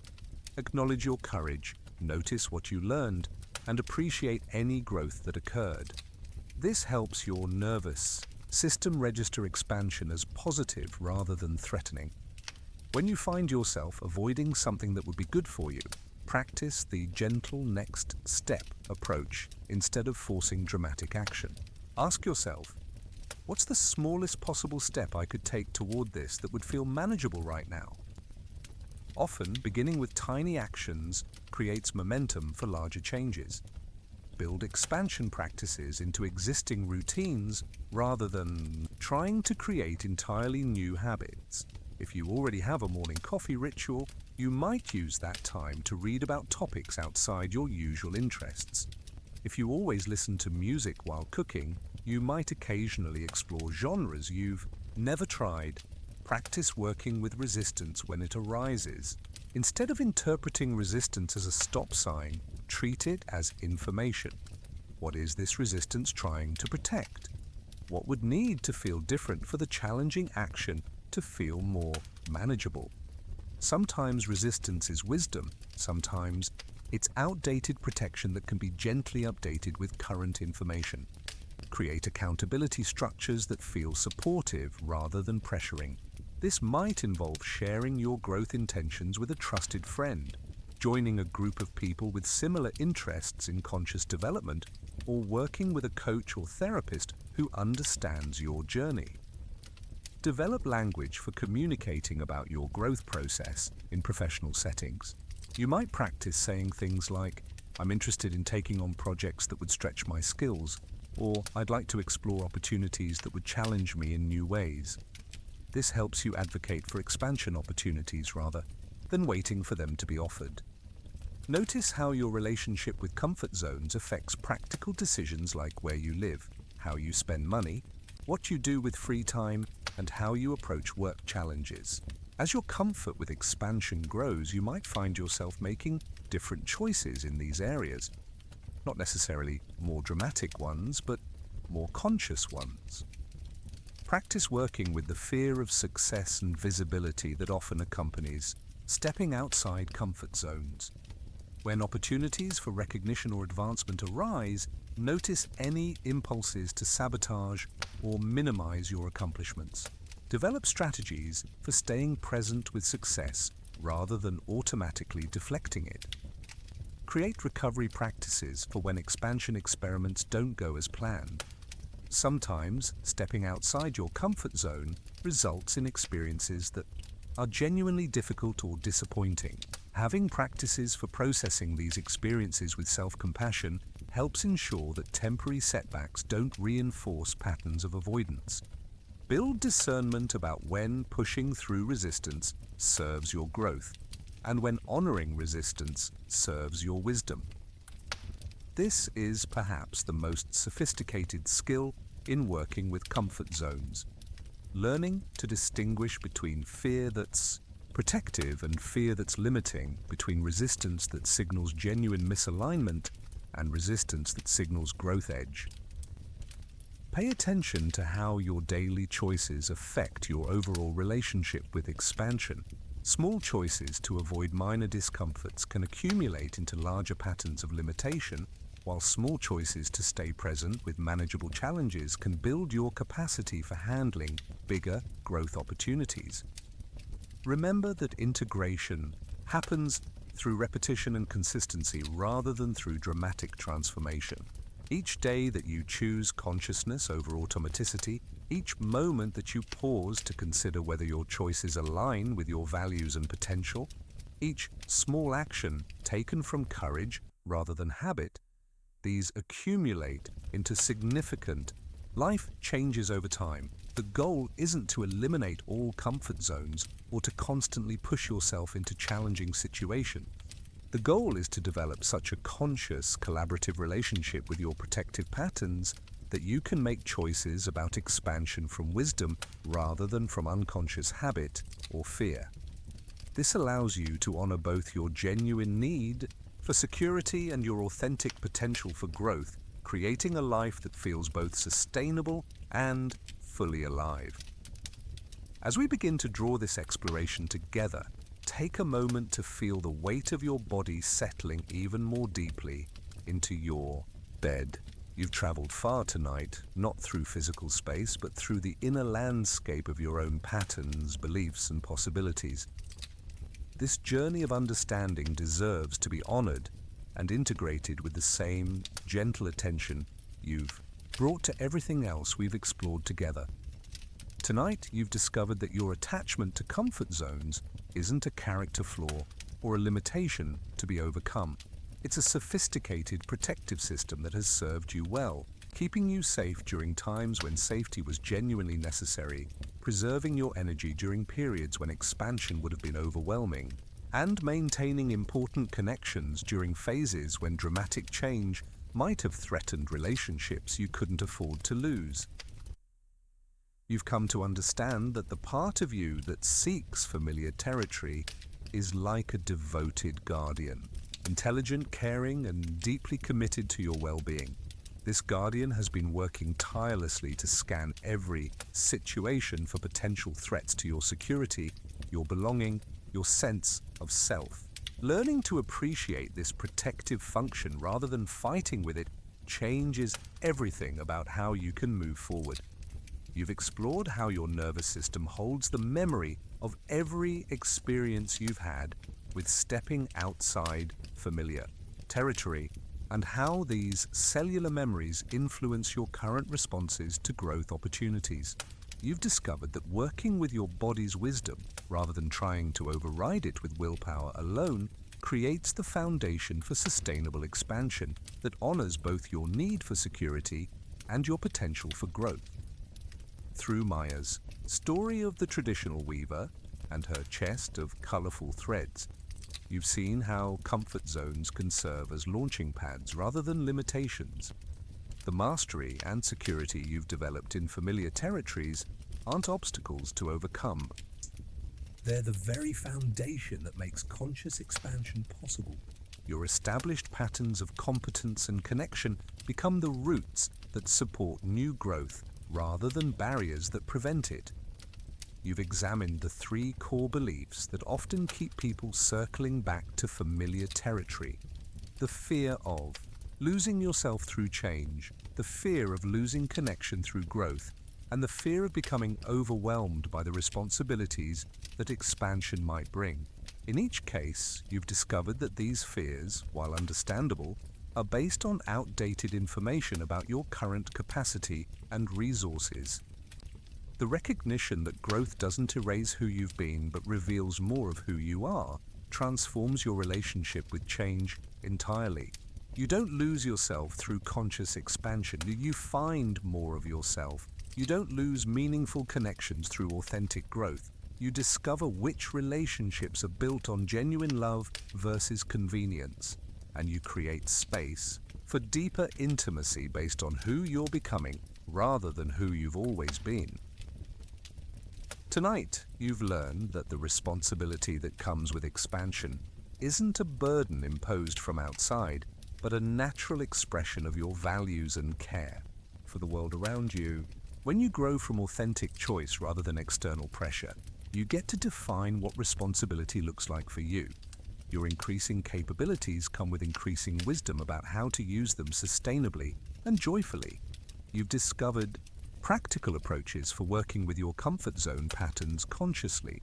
Acknowledge your courage, notice what you learned, and appreciate any growth that occurred. This helps your nervous system register expansion as positive rather than threatening. When you find yourself avoiding something that would be good for you, practice the gentle next step approach instead of forcing dramatic action. Ask yourself, what's the smallest possible step I could take toward this that would feel manageable right now? Often, beginning with tiny actions creates momentum for larger changes. Build expansion practices into existing routines rather than trying to create entirely new habits. If you already have a morning coffee ritual, you might use that time to read about topics outside your usual interests. If you always listen to music while cooking, you might occasionally explore genres you've never tried. Practice working with resistance when it arises. Instead of interpreting resistance as a stop sign, treat it as information. What is this resistance trying to protect? What would need to feel different for the challenging action to feel more manageable? Sometimes resistance is wisdom, sometimes it's outdated protection that can be gently updated with current information. Create accountability structures that feel supportive rather than pressuring. This might involve sharing your growth intentions with a trusted friend, joining a group of people with similar interests in conscious development, or working with a coach or therapist who understands your journey. Develop language for communicating about your growth process in professional settings. You might practice saying things like, "I'm interested in taking on projects that would stretch my skills," or "I'd like to explore opportunities that would challenge me in new ways." This helps you advocate for expansion opportunities rather than waiting for them to be offered. Notice how your relationship with comfort zones affects practical decisions like where you live, how you spend money, what you do with free time, and how you approach work challenges. As your comfort with expansion grows, you might find yourself making different choices in these areas. Not necessarily more dramatic ones, but more conscious ones. Practice working with the fear of success and visibility that often accompanies stepping outside comfort zones. When opportunities for recognition or advancement arise, notice any impulses to sabotage or minimize your accomplishments. Develop strategies for staying present with success rather than automatically deflecting it. Create recovery practices for when expansion experiments don't go as planned. Sometimes, stepping outside your comfort zone results in experiences that are genuinely difficult or disappointing. Having practices for processing these experiences with self-compassion helps ensure that temporary setbacks don't reinforce patterns of avoidance. Build discernment about when pushing through resistance serves your growth, and when honoring resistance serves your wisdom. This is perhaps the most sophisticated skill in working with comfort zones. Learning to distinguish between fear that's protective and fear that's limiting, between resistance that signals genuine misalignment and resistance that signals growth edge. Pay attention to how your daily choices affect your overall relationship with expansion. Small choices to avoid minor discomforts can accumulate into larger patterns of limitation, while small choices to stay present with manageable challenges can build your capacity for handling bigger growth opportunities. Remember that integration happens through repetition and consistency rather than through dramatic transformation. Each day that you choose consciousness over automaticity, each moment that you pause to consider whether your choices align with your values and potential, each small action taken from courage rather than habit, these accumulate into significant life changes over time. The goal isn't to eliminate all comfort zones or to constantly push yourself into challenging situations. The goal is to develop such a conscious, collaborative relationship with your protective patterns that you can make choices about expansion from wisdom rather than from unconscious habit or fear. This allows you to honor both your genuine need for security and your authentic potential for growth, creating a life that feels both sustainable and fully alive. As we begin to draw this exploration together, take a moment to feel the weight of your body settling even more deeply into your bed. You've traveled far tonight, not through physical space, but through the inner landscape of your own patterns, beliefs, and possibilities. This journey of understanding deserves to be honored and integrated with the same gentle attention you've brought to everything else we've explored together. Tonight, you've discovered that your attachment to comfort zones isn't a character flaw or a limitation to be overcome. It's a sophisticated protective system that has served you well, keeping you safe during times when safety was genuinely necessary, preserving your energy during periods when expansion would have been overwhelming, and maintaining important connections during phases when dramatic change might have threatened relationships you couldn't afford to lose. You've come to understand that the part of you that seeks familiar territory is like a devoted guardian, intelligent, caring, and deeply committed to your well-being. This guardian has been working tirelessly to scan every situation for potential threats to your security, your belonging, your sense of self. Learning to appreciate this protective function rather than fighting with it changes everything about how you can move forward. You've explored how your nervous system holds the memory of every experience you've had with stepping outside familiar territory, and how these cellular memories influence your current responses to growth opportunities. You've discovered that working with your body's wisdom, rather than trying to override it with willpower alone, creates the foundation for sustainable expansion that honors both your need for security and your potential for growth. Through Maya's story of the traditional weaver and her chest of colorful threads, you've seen how comfort zones can serve as launching pads rather than limitations. The mastery and security you've developed in familiar territories aren't obstacles to overcome. They're the very foundation that makes conscious expansion possible. Your established patterns of competence and connection become the roots that support new growth rather than barriers that prevent it. You've examined the three core beliefs that often keep people circling back to familiar territory: the fear of losing yourself through change, the fear of losing connection through growth, and the fear of becoming overwhelmed by the responsibilities that expansion might bring. In each case, you've discovered that these fears, while understandable, are based on outdated information about your current capacity and resources. The recognition that growth doesn't erase who you've been but reveals more of who you are transforms your relationship with change entirely. You don't lose yourself through conscious expansion. You find more of yourself. You don't lose meaningful connections through authentic growth. You discover which relationships are built on genuine love versus convenience, and you create space for deeper intimacy based on who you're becoming rather than who you've always been. Tonight, you've learned that the responsibility that comes with expansion isn't a burden imposed from outside, but a natural expression of your values and care for the world around you. When you grow from authentic choice rather than external pressure, you get to define what responsibility looks like for you. Your increasing capabilities come with increasing wisdom about how to use them sustainably and joyfully. You've discovered practical approaches for working with your comfort zone patterns consciously,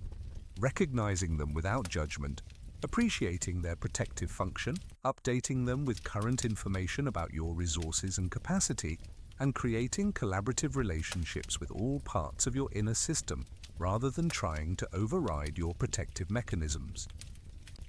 recognizing them without judgment, appreciating their protective function, updating them with current information about your resources and capacity, and creating collaborative relationships with all parts of your inner system rather than trying to override your protective mechanisms.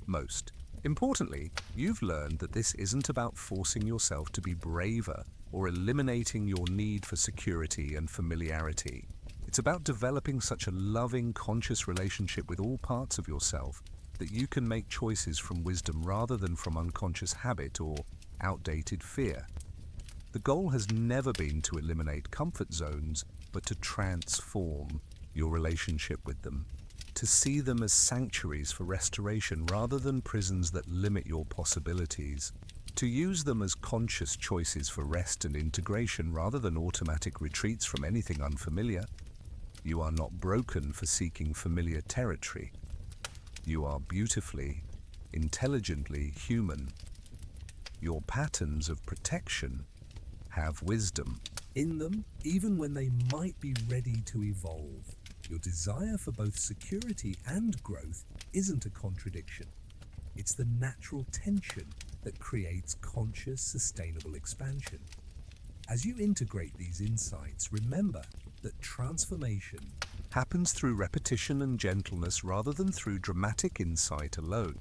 Most importantly, you've learned that this isn't about forcing yourself to be braver or eliminating your need for security and familiarity. It's about developing such a loving, conscious relationship with all parts of yourself that you can make choices from wisdom rather than from unconscious habit or outdated fear. The goal has never been to eliminate comfort zones, but to transform your relationship with them, to see them as sanctuaries for restoration rather than prisons that limit your possibilities, to use them as conscious choices for rest and integration rather than automatic retreats from anything unfamiliar. You are not broken for seeking familiar territory. You are beautifully, intelligently human. Your patterns of protection have wisdom in them, even when they might be ready to evolve. Your desire for both security and growth isn't a contradiction. It's the natural tension that creates conscious, sustainable expansion. As you integrate these insights, remember that transformation happens through repetition and gentleness rather than through dramatic insight alone.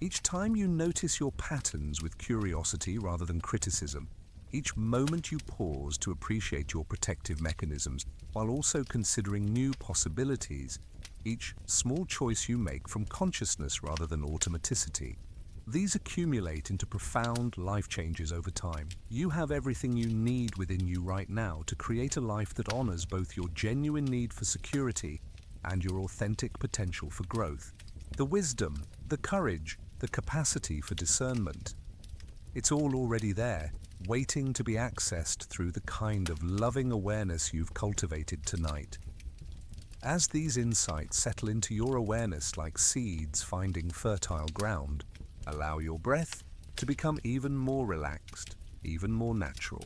Each time you notice your patterns with curiosity rather than criticism, each moment you pause to appreciate your protective mechanisms while also considering new possibilities, each small choice you make from consciousness rather than automaticity, these accumulate into profound life changes over time. You have everything you need within you right now to create a life that honors both your genuine need for security and your authentic potential for growth. The wisdom, the courage, the capacity for discernment. It's all already there, waiting to be accessed through the kind of loving awareness you've cultivated tonight. As these insights settle into your awareness like seeds finding fertile ground, allow your breath to become even more relaxed, even more natural.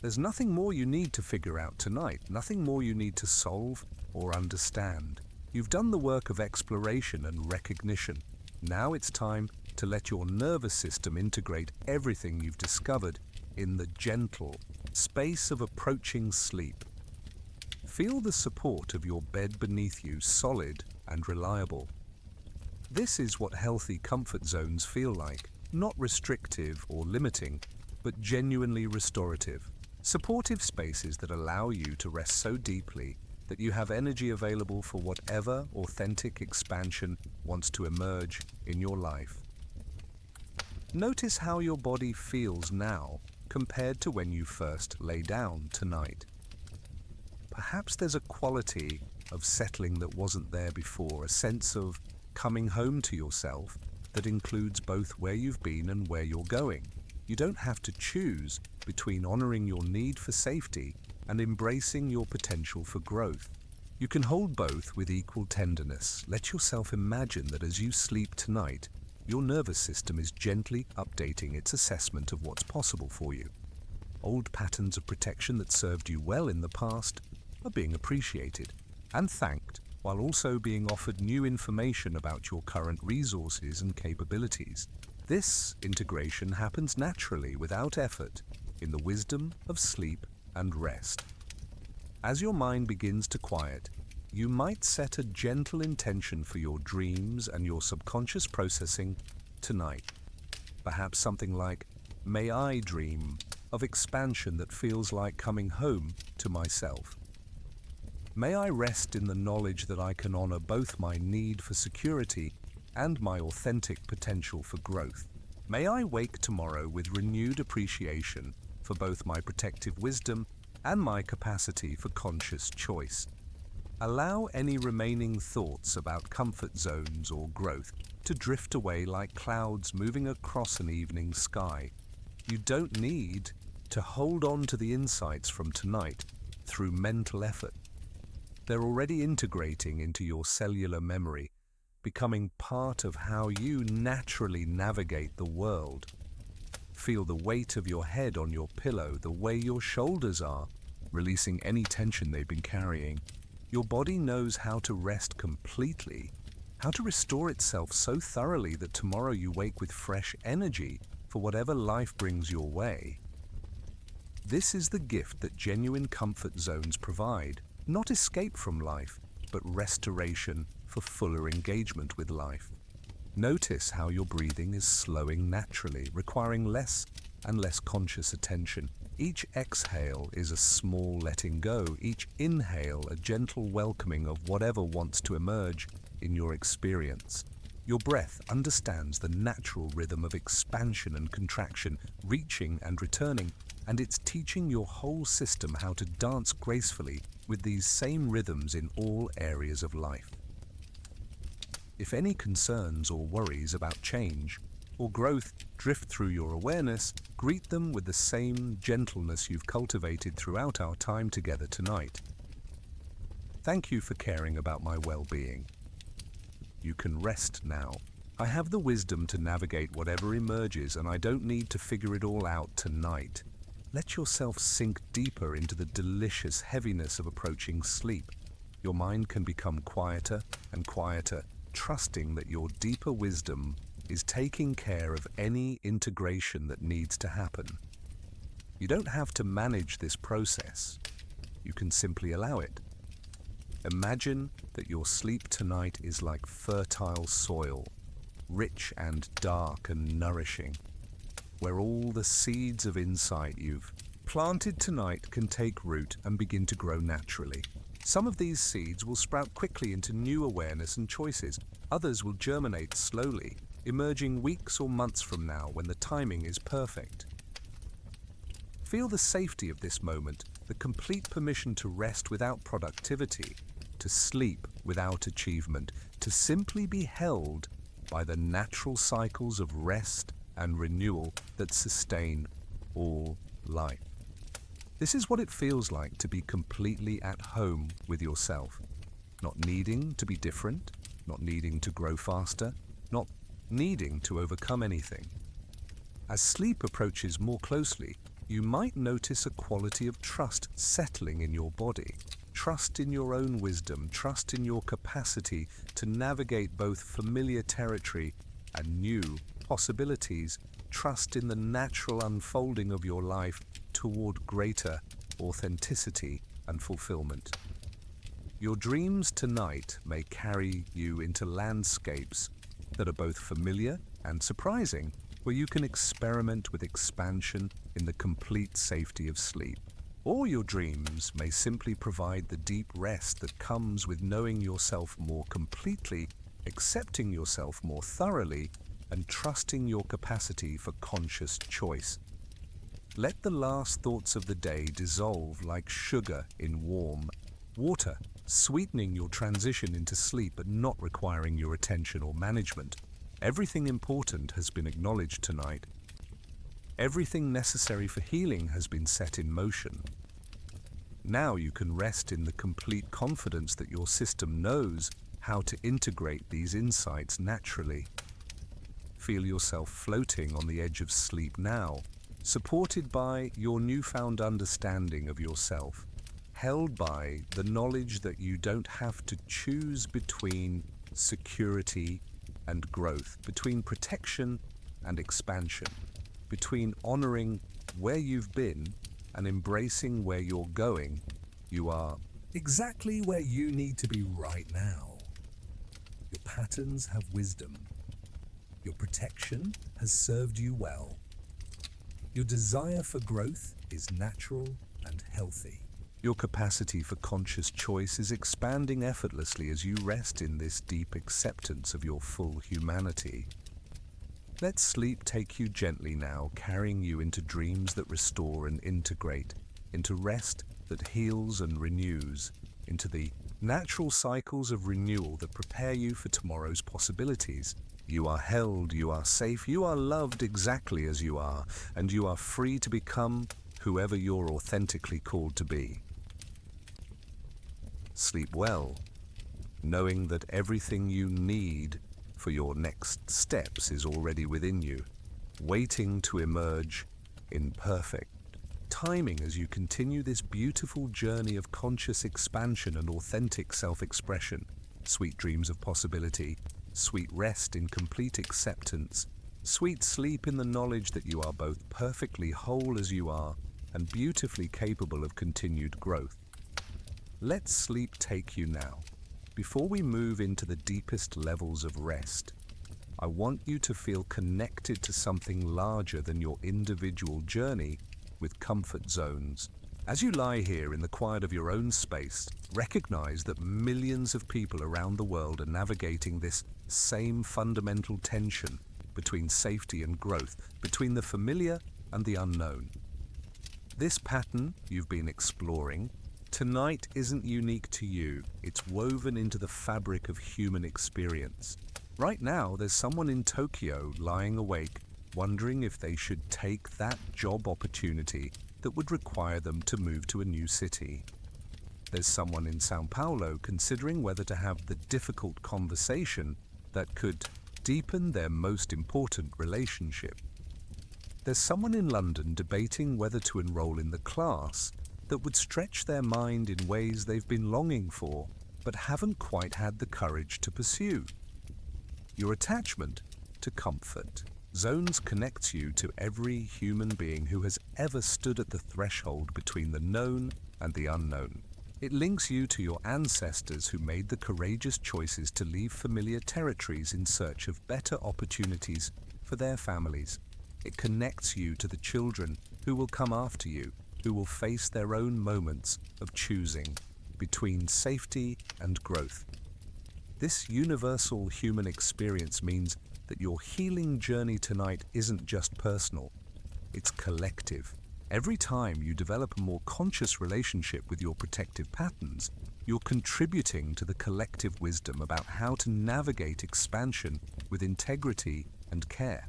There's nothing more you need to figure out tonight, nothing more you need to solve or understand. You've done the work of exploration and recognition. Now it's time to let your nervous system integrate everything you've discovered in the gentle space of approaching sleep. Feel the support of your bed beneath you, solid and reliable. This is what healthy comfort zones feel like, not restrictive or limiting, but genuinely restorative. Supportive spaces that allow you to rest so deeply that you have energy available for whatever authentic expansion wants to emerge in your life. Notice how your body feels now compared to when you first lay down tonight. Perhaps there's a quality of settling that wasn't there before, a sense of coming home to yourself that includes both where you've been and where you're going. You don't have to choose between honoring your need for safety and embracing your potential for growth. You can hold both with equal tenderness. Let yourself imagine that as you sleep tonight, your nervous system is gently updating its assessment of what's possible for you. Old patterns of protection that served you well in the past are being appreciated and thanked, while also being offered new information about your current resources and capabilities. This integration happens naturally, without effort, in the wisdom of sleep and rest. As your mind begins to quiet, you might set a gentle intention for your dreams and your subconscious processing tonight. Perhaps something like, "May I dream of expansion that feels like coming home to myself. May I rest in the knowledge that I can honor both my need for security and my authentic potential for growth. May I wake tomorrow with renewed appreciation for both my protective wisdom and my capacity for conscious choice." Allow any remaining thoughts about comfort zones or growth to drift away like clouds moving across an evening sky. You don't need to hold on to the insights from tonight through mental effort. They're already integrating into your cellular memory, becoming part of how you naturally navigate the world. Feel the weight of your head on your pillow, the way your shoulders are, releasing any tension they've been carrying. Your body knows how to rest completely, how to restore itself so thoroughly that tomorrow you wake with fresh energy for whatever life brings your way. This is the gift that genuine comfort zones provide, not escape from life, but restoration for fuller engagement with life. Notice how your breathing is slowing naturally, requiring less and less conscious attention. Each exhale is a small letting go, each inhale a gentle welcoming of whatever wants to emerge in your experience. Your breath understands the natural rhythm of expansion and contraction, reaching and returning, and it's teaching your whole system how to dance gracefully with these same rhythms in all areas of life. If any concerns or worries about change or growth drift through your awareness, greet them with the same gentleness you've cultivated throughout our time together tonight. Thank you for caring about my well-being. You can rest now. I have the wisdom to navigate whatever emerges, and I don't need to figure it all out tonight. Let yourself sink deeper into the delicious heaviness of approaching sleep. Your mind can become quieter and quieter, trusting that your deeper wisdom is taking care of any integration that needs to happen. You don't have to manage this process. You can simply allow it. Imagine that your sleep tonight is like fertile soil, rich and dark and nourishing, where all the seeds of insight you've planted tonight can take root and begin to grow naturally. Some of these seeds will sprout quickly into new awareness and choices. Others will germinate slowly, emerging weeks or months from now when the timing is perfect. Feel the safety of this moment, the complete permission to rest without productivity, to sleep without achievement, to simply be held by the natural cycles of rest and renewal that sustain all life. This is what it feels like to be completely at home with yourself, not needing to be different, not needing to grow faster, not needing to overcome anything. As sleep approaches more closely, you might notice a quality of trust settling in your body. Trust in your own wisdom, trust in your capacity to navigate both familiar territory and new possibilities, trust in the natural unfolding of your life toward greater authenticity and fulfillment. Your dreams tonight may carry you into landscapes that are both familiar and surprising, where you can experiment with expansion in the complete safety of sleep. Or your dreams may simply provide the deep rest that comes with knowing yourself more completely, accepting yourself more thoroughly, and trusting your capacity for conscious choice. Let the last thoughts of the day dissolve like sugar in warm water, sweetening your transition into sleep but not requiring your attention or management. Everything important has been acknowledged tonight. Everything necessary for healing has been set in motion. Now you can rest in the complete confidence that your system knows how to integrate these insights naturally. Feel yourself floating on the edge of sleep now, supported by your newfound understanding of yourself, held by the knowledge that you don't have to choose between security and growth, between protection and expansion, between honoring where you've been and embracing where you're going. You are exactly where you need to be right now. Your patterns have wisdom. Your protection has served you well. Your desire for growth is natural and healthy. Your capacity for conscious choice is expanding effortlessly as you rest in this deep acceptance of your full humanity. Let sleep take you gently now, carrying you into dreams that restore and integrate, into rest that heals and renews, into the natural cycles of renewal that prepare you for tomorrow's possibilities. You are held, you are safe, you are loved exactly as you are, and you are free to become whoever you're authentically called to be. Sleep well, knowing that everything you need for your next steps is already within you, waiting to emerge in perfect timing as you continue this beautiful journey of conscious expansion and authentic self-expression. Sweet dreams of possibility, sweet rest in complete acceptance, sweet sleep in the knowledge that you are both perfectly whole as you are and beautifully capable of continued growth. Let sleep take you now. Before we move into the deepest levels of rest, I want you to feel connected to something larger than your individual journey with comfort zones. As you lie here in the quiet of your own space, recognize that millions of people around the world are navigating this same fundamental tension between safety and growth, between the familiar and the unknown. This pattern you've been exploring tonight isn't unique to you. It's woven into the fabric of human experience. Right now, there's someone in Tokyo lying awake, wondering if they should take that job opportunity that would require them to move to a new city. There's someone in Sao Paulo considering whether to have the difficult conversation that could deepen their most important relationship. There's someone in London debating whether to enroll in the class that would stretch their mind in ways they've been longing for, but haven't quite had the courage to pursue. Your attachment to comfort zones connects you to every human being who has ever stood at the threshold between the known and the unknown. It links you to your ancestors who made the courageous choices to leave familiar territories in search of better opportunities for their families. It connects you to the children who will come after you, who will face their own moments of choosing between safety and growth. This universal human experience means that your healing journey tonight isn't just personal, it's collective. Every time you develop a more conscious relationship with your protective patterns, you're contributing to the collective wisdom about how to navigate expansion with integrity and care.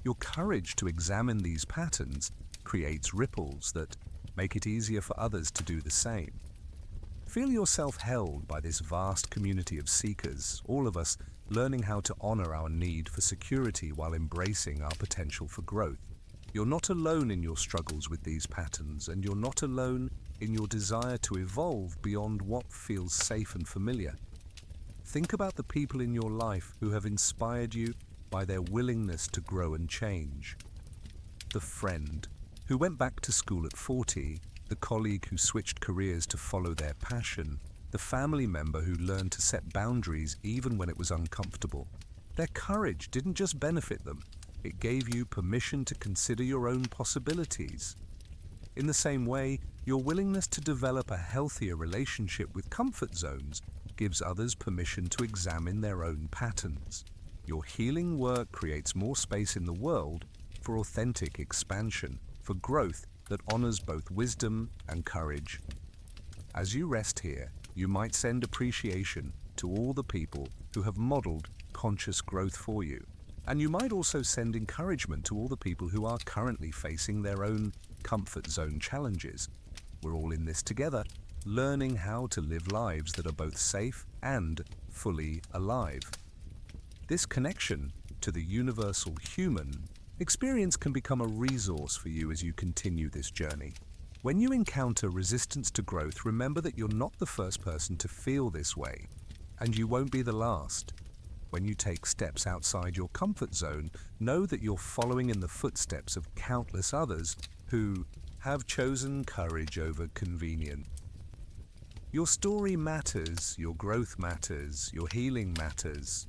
Your courage to examine these patterns creates ripples that make it easier for others to do the same. Feel yourself held by this vast community of seekers, all of us learning how to honor our need for security while embracing our potential for growth. You're not alone in your struggles with these patterns, and you're not alone in your desire to evolve beyond what feels safe and familiar. Think about the people in your life who have inspired you by their willingness to grow and change. The friend who went back to school at 40, the colleague who switched careers to follow their passion, the family member who learned to set boundaries even when it was uncomfortable. Their courage didn't just benefit them, it gave you permission to consider your own possibilities. In the same way, your willingness to develop a healthier relationship with comfort zones gives others permission to examine their own patterns. Your healing work creates more space in the world for authentic expansion, for growth that honors both wisdom and courage. As you rest here, you might send appreciation to all the people who have modeled conscious growth for you. And you might also send encouragement to all the people who are currently facing their own comfort zone challenges. We're all in this together, learning how to live lives that are both safe and fully alive. This connection to the universal human experience can become a resource for you as you continue this journey. When you encounter resistance to growth, remember that you're not the first person to feel this way, and you won't be the last. When you take steps outside your comfort zone, know that you're following in the footsteps of countless others who have chosen courage over convenience. Your story matters, your growth matters, your healing matters.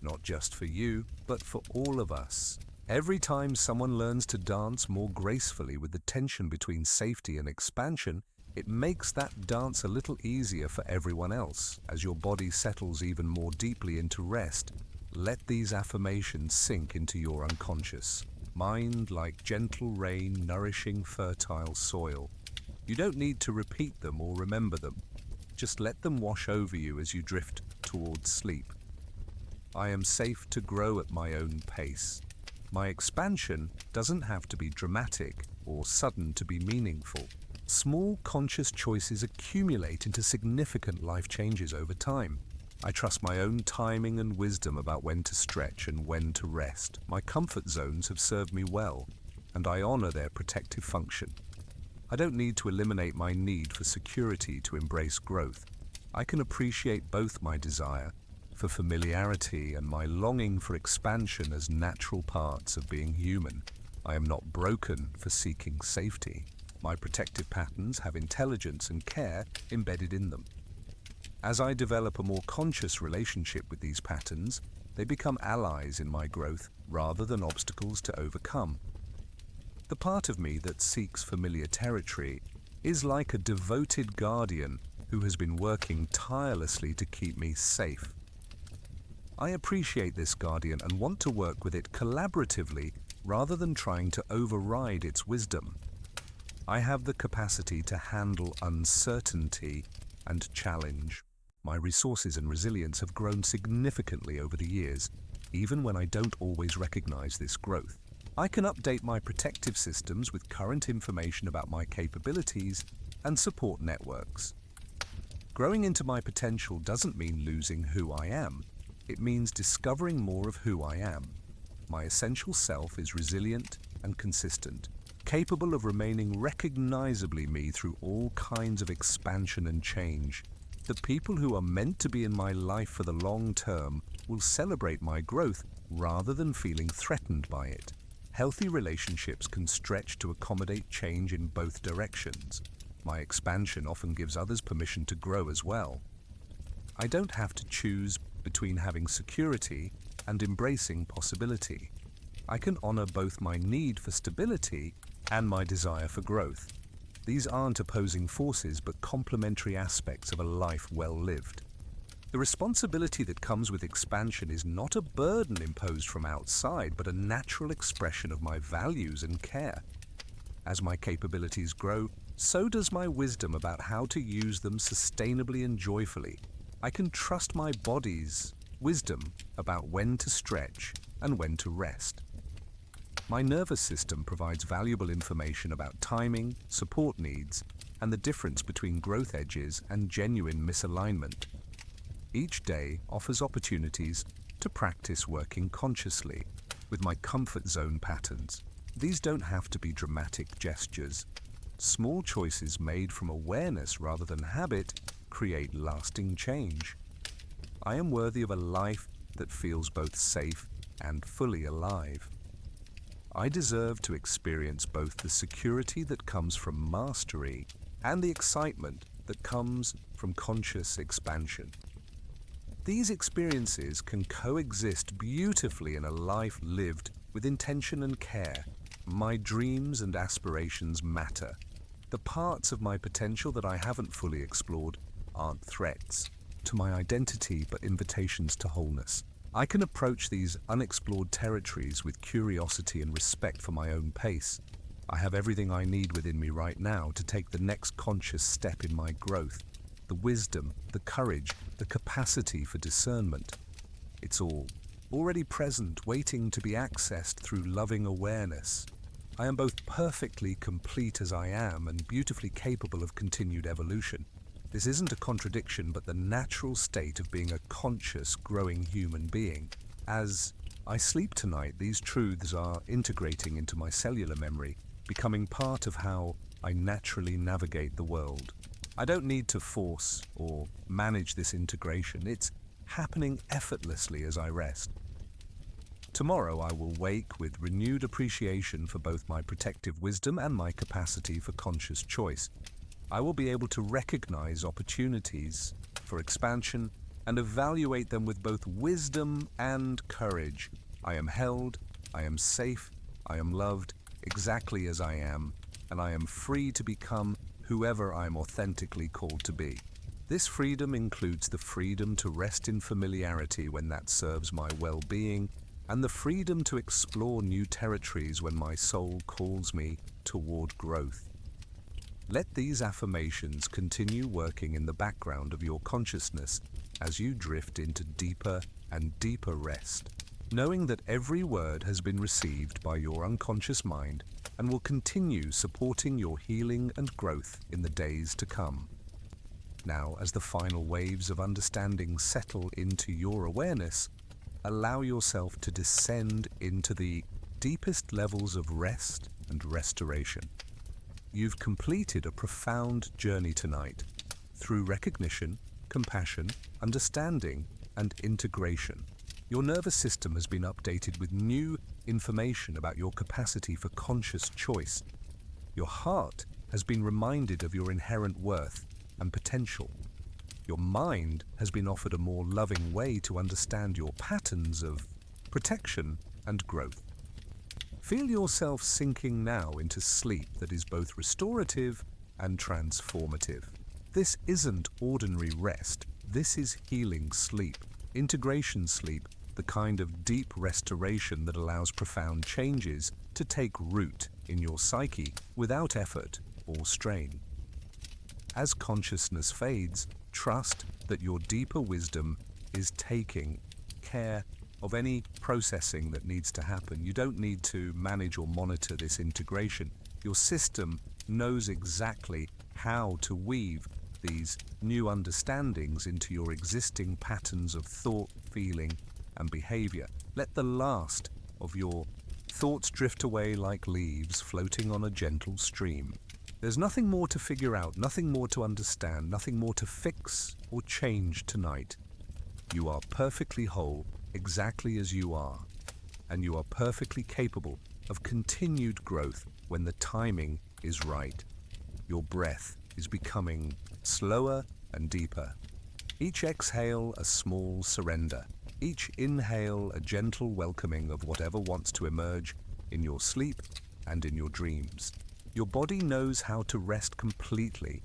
Not just for you, but for all of us. Every time someone learns to dance more gracefully with the tension between safety and expansion, it makes that dance a little easier for everyone else. As your body settles even more deeply into rest, let these affirmations sink into your unconscious mind like gentle rain nourishing fertile soil. You don't need to repeat them or remember them. Just let them wash over you as you drift towards sleep. I am safe to grow at my own pace. My expansion doesn't have to be dramatic or sudden to be meaningful. Small conscious choices accumulate into significant life changes over time. I trust my own timing and wisdom about when to stretch and when to rest. My comfort zones have served me well, and I honor their protective function. I don't need to eliminate my need for security to embrace growth. I can appreciate both my desire for familiarity and my longing for expansion as natural parts of being human. I am not broken for seeking safety. My protective patterns have intelligence and care embedded in them. As I develop a more conscious relationship with these patterns, they become allies in my growth rather than obstacles to overcome. The part of me that seeks familiar territory is like a devoted guardian who has been working tirelessly to keep me safe. I appreciate this guardian and want to work with it collaboratively rather than trying to override its wisdom. I have the capacity to handle uncertainty and challenge. My resources and resilience have grown significantly over the years, even when I don't always recognize this growth. I can update my protective systems with current information about my capabilities and support networks. Growing into my potential doesn't mean losing who I am. It means discovering more of who I am. My essential self is resilient and consistent, capable of remaining recognizably me through all kinds of expansion and change. The people who are meant to be in my life for the long term will celebrate my growth rather than feeling threatened by it. Healthy relationships can stretch to accommodate change in both directions. My expansion often gives others permission to grow as well. I don't have to choose between having security and embracing possibility. I can honor both my need for stability and my desire for growth. These aren't opposing forces but complementary aspects of a life well lived. The responsibility that comes with expansion is not a burden imposed from outside, but a natural expression of my values and care. As my capabilities grow, so does my wisdom about how to use them sustainably and joyfully. I can trust my body's wisdom about when to stretch and when to rest. My nervous system provides valuable information about timing, support needs, and the difference between growth edges and genuine misalignment. Each day offers opportunities to practice working consciously with my comfort zone patterns. These don't have to be dramatic gestures. Small choices made from awareness rather than habit create lasting change. I am worthy of a life that feels both safe and fully alive. I deserve to experience both the security that comes from mastery and the excitement that comes from conscious expansion. These experiences can coexist beautifully in a life lived with intention and care. My dreams and aspirations matter. The parts of my potential that I haven't fully explored aren't threats to my identity but invitations to wholeness. I can approach these unexplored territories with curiosity and respect for my own pace. I have everything I need within me right now to take the next conscious step in my growth. The wisdom, the courage, the capacity for discernment. It's all already present, waiting to be accessed through loving awareness. I am both perfectly complete as I am and beautifully capable of continued evolution. This isn't a contradiction, but the natural state of being a conscious, growing human being. As I sleep tonight, these truths are integrating into my cellular memory, becoming part of how I naturally navigate the world. I don't need to force or manage this integration. It's happening effortlessly as I rest. Tomorrow I will wake with renewed appreciation for both my protective wisdom and my capacity for conscious choice. I will be able to recognize opportunities for expansion and evaluate them with both wisdom and courage. I am held, I am safe, I am loved exactly as I am, and I am free to become whoever I am authentically called to be. This freedom includes the freedom to rest in familiarity when that serves my well-being, and the freedom to explore new territories when my soul calls me toward growth. Let these affirmations continue working in the background of your consciousness as you drift into deeper and deeper rest, knowing that every word has been received by your unconscious mind and will continue supporting your healing and growth in the days to come. Now, as the final waves of understanding settle into your awareness, allow yourself to descend into the deepest levels of rest and restoration. You've completed a profound journey tonight through recognition, compassion, understanding, and integration. Your nervous system has been updated with new information about your capacity for conscious choice. Your heart has been reminded of your inherent worth and potential. Your mind has been offered a more loving way to understand your patterns of protection and growth. Feel yourself sinking now into sleep that is both restorative and transformative. This isn't ordinary rest. This is healing sleep, integration sleep, the kind of deep restoration that allows profound changes to take root in your psyche without effort or strain. As consciousness fades, trust that your deeper wisdom is taking care of any processing that needs to happen. You don't need to manage or monitor this integration. Your system knows exactly how to weave these new understandings into your existing patterns of thought, feeling, and behavior. Let the last of your thoughts drift away like leaves floating on a gentle stream. There's nothing more to figure out, nothing more to understand, nothing more to fix or change tonight. You are perfectly whole, exactly as you are, and you are perfectly capable of continued growth when the timing is right. Your breath is becoming slower and deeper. Each exhale a small surrender. Each inhale a gentle welcoming of whatever wants to emerge in your sleep and in your dreams. Your body knows how to rest completely,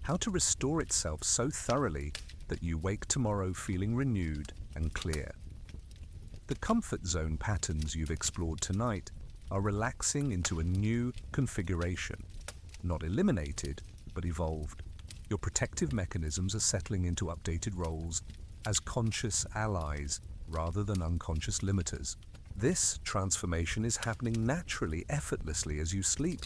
how to restore itself so thoroughly that you wake tomorrow feeling renewed and clear. The comfort zone patterns you've explored tonight are relaxing into a new configuration, not eliminated, but evolved. Your protective mechanisms are settling into updated roles as conscious allies rather than unconscious limiters. This transformation is happening naturally, effortlessly as you sleep.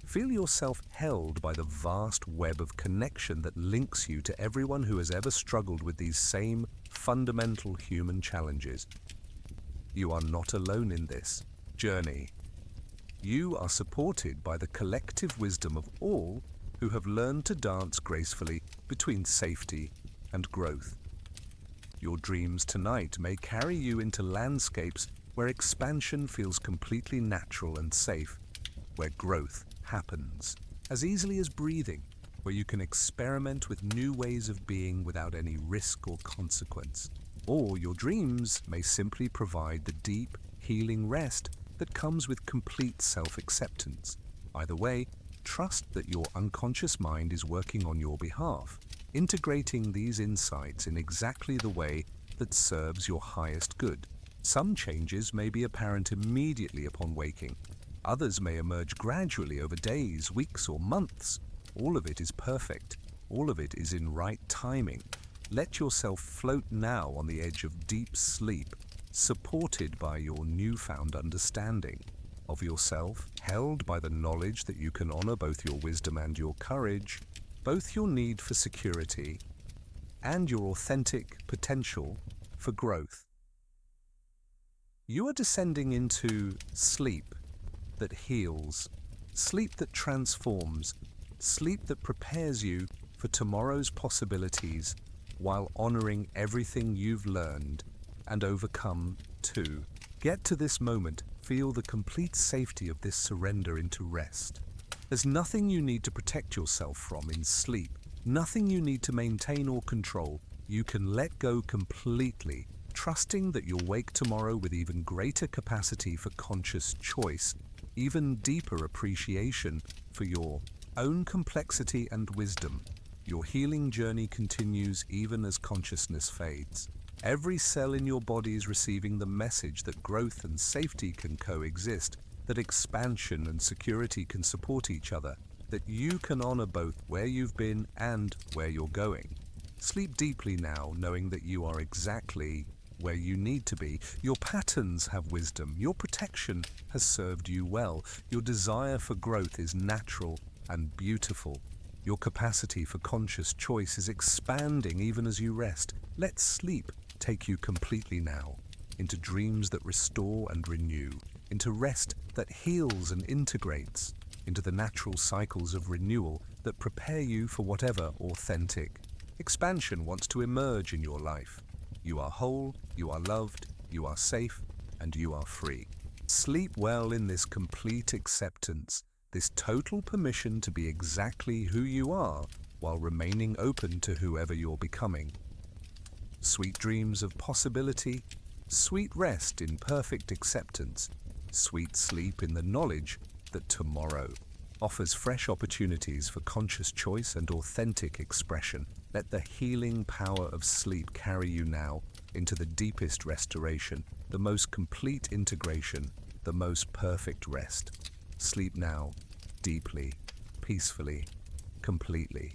Feel yourself held by the vast web of connection that links you to everyone who has ever struggled with these same fundamental human challenges. You are not alone in this journey. You are supported by the collective wisdom of all who have learned to dance gracefully between safety and growth. Your dreams tonight may carry you into landscapes where expansion feels completely natural and safe, where growth happens as easily as breathing, where you can experiment with new ways of being without any risk or consequence. Or your dreams may simply provide the deep, healing rest that comes with complete self-acceptance. Either way, trust that your unconscious mind is working on your behalf, integrating these insights in exactly the way that serves your highest good. Some changes may be apparent immediately upon waking. Others may emerge gradually over days, weeks, or months. All of it is perfect. All of it is in right timing. Let yourself float now on the edge of deep sleep, supported by your newfound understanding of yourself, held by the knowledge that you can honor both your wisdom and your courage, both your need for security and your authentic potential for growth. You are descending into sleep that heals, sleep that transforms, sleep that prepares you for tomorrow's possibilities while honoring everything you've learned and overcome too. Get to this moment, feel the complete safety of this surrender into rest. There's nothing you need to protect yourself from in sleep, nothing you need to maintain or control. You can let go completely, trusting that you'll wake tomorrow with even greater capacity for conscious choice, even deeper appreciation for your own complexity and wisdom. Your healing journey continues even as consciousness fades. Every cell in your body is receiving the message that growth and safety can coexist, that expansion and security can support each other, that you can honor both where you've been and where you're going. Sleep deeply now, knowing that you are exactly where you need to be. Your patterns have wisdom. Your protection has served you well. Your desire for growth is natural and beautiful. Your capacity for conscious choice is expanding even as you rest. Let sleep take you completely now, into dreams that restore and renew, into rest that heals and integrates, into the natural cycles of renewal that prepare you for whatever authentic expansion wants to emerge in your life. You are whole, you are loved, you are safe, and you are free. Sleep well in this complete acceptance, this total permission to be exactly who you are while remaining open to whoever you're becoming. Sweet dreams of possibility, sweet rest in perfect acceptance, sweet sleep in the knowledge that tomorrow offers fresh opportunities for conscious choice and authentic expression. Let the healing power of sleep carry you now into the deepest restoration, the most complete integration, the most perfect rest. Sleep now, deeply, peacefully, completely.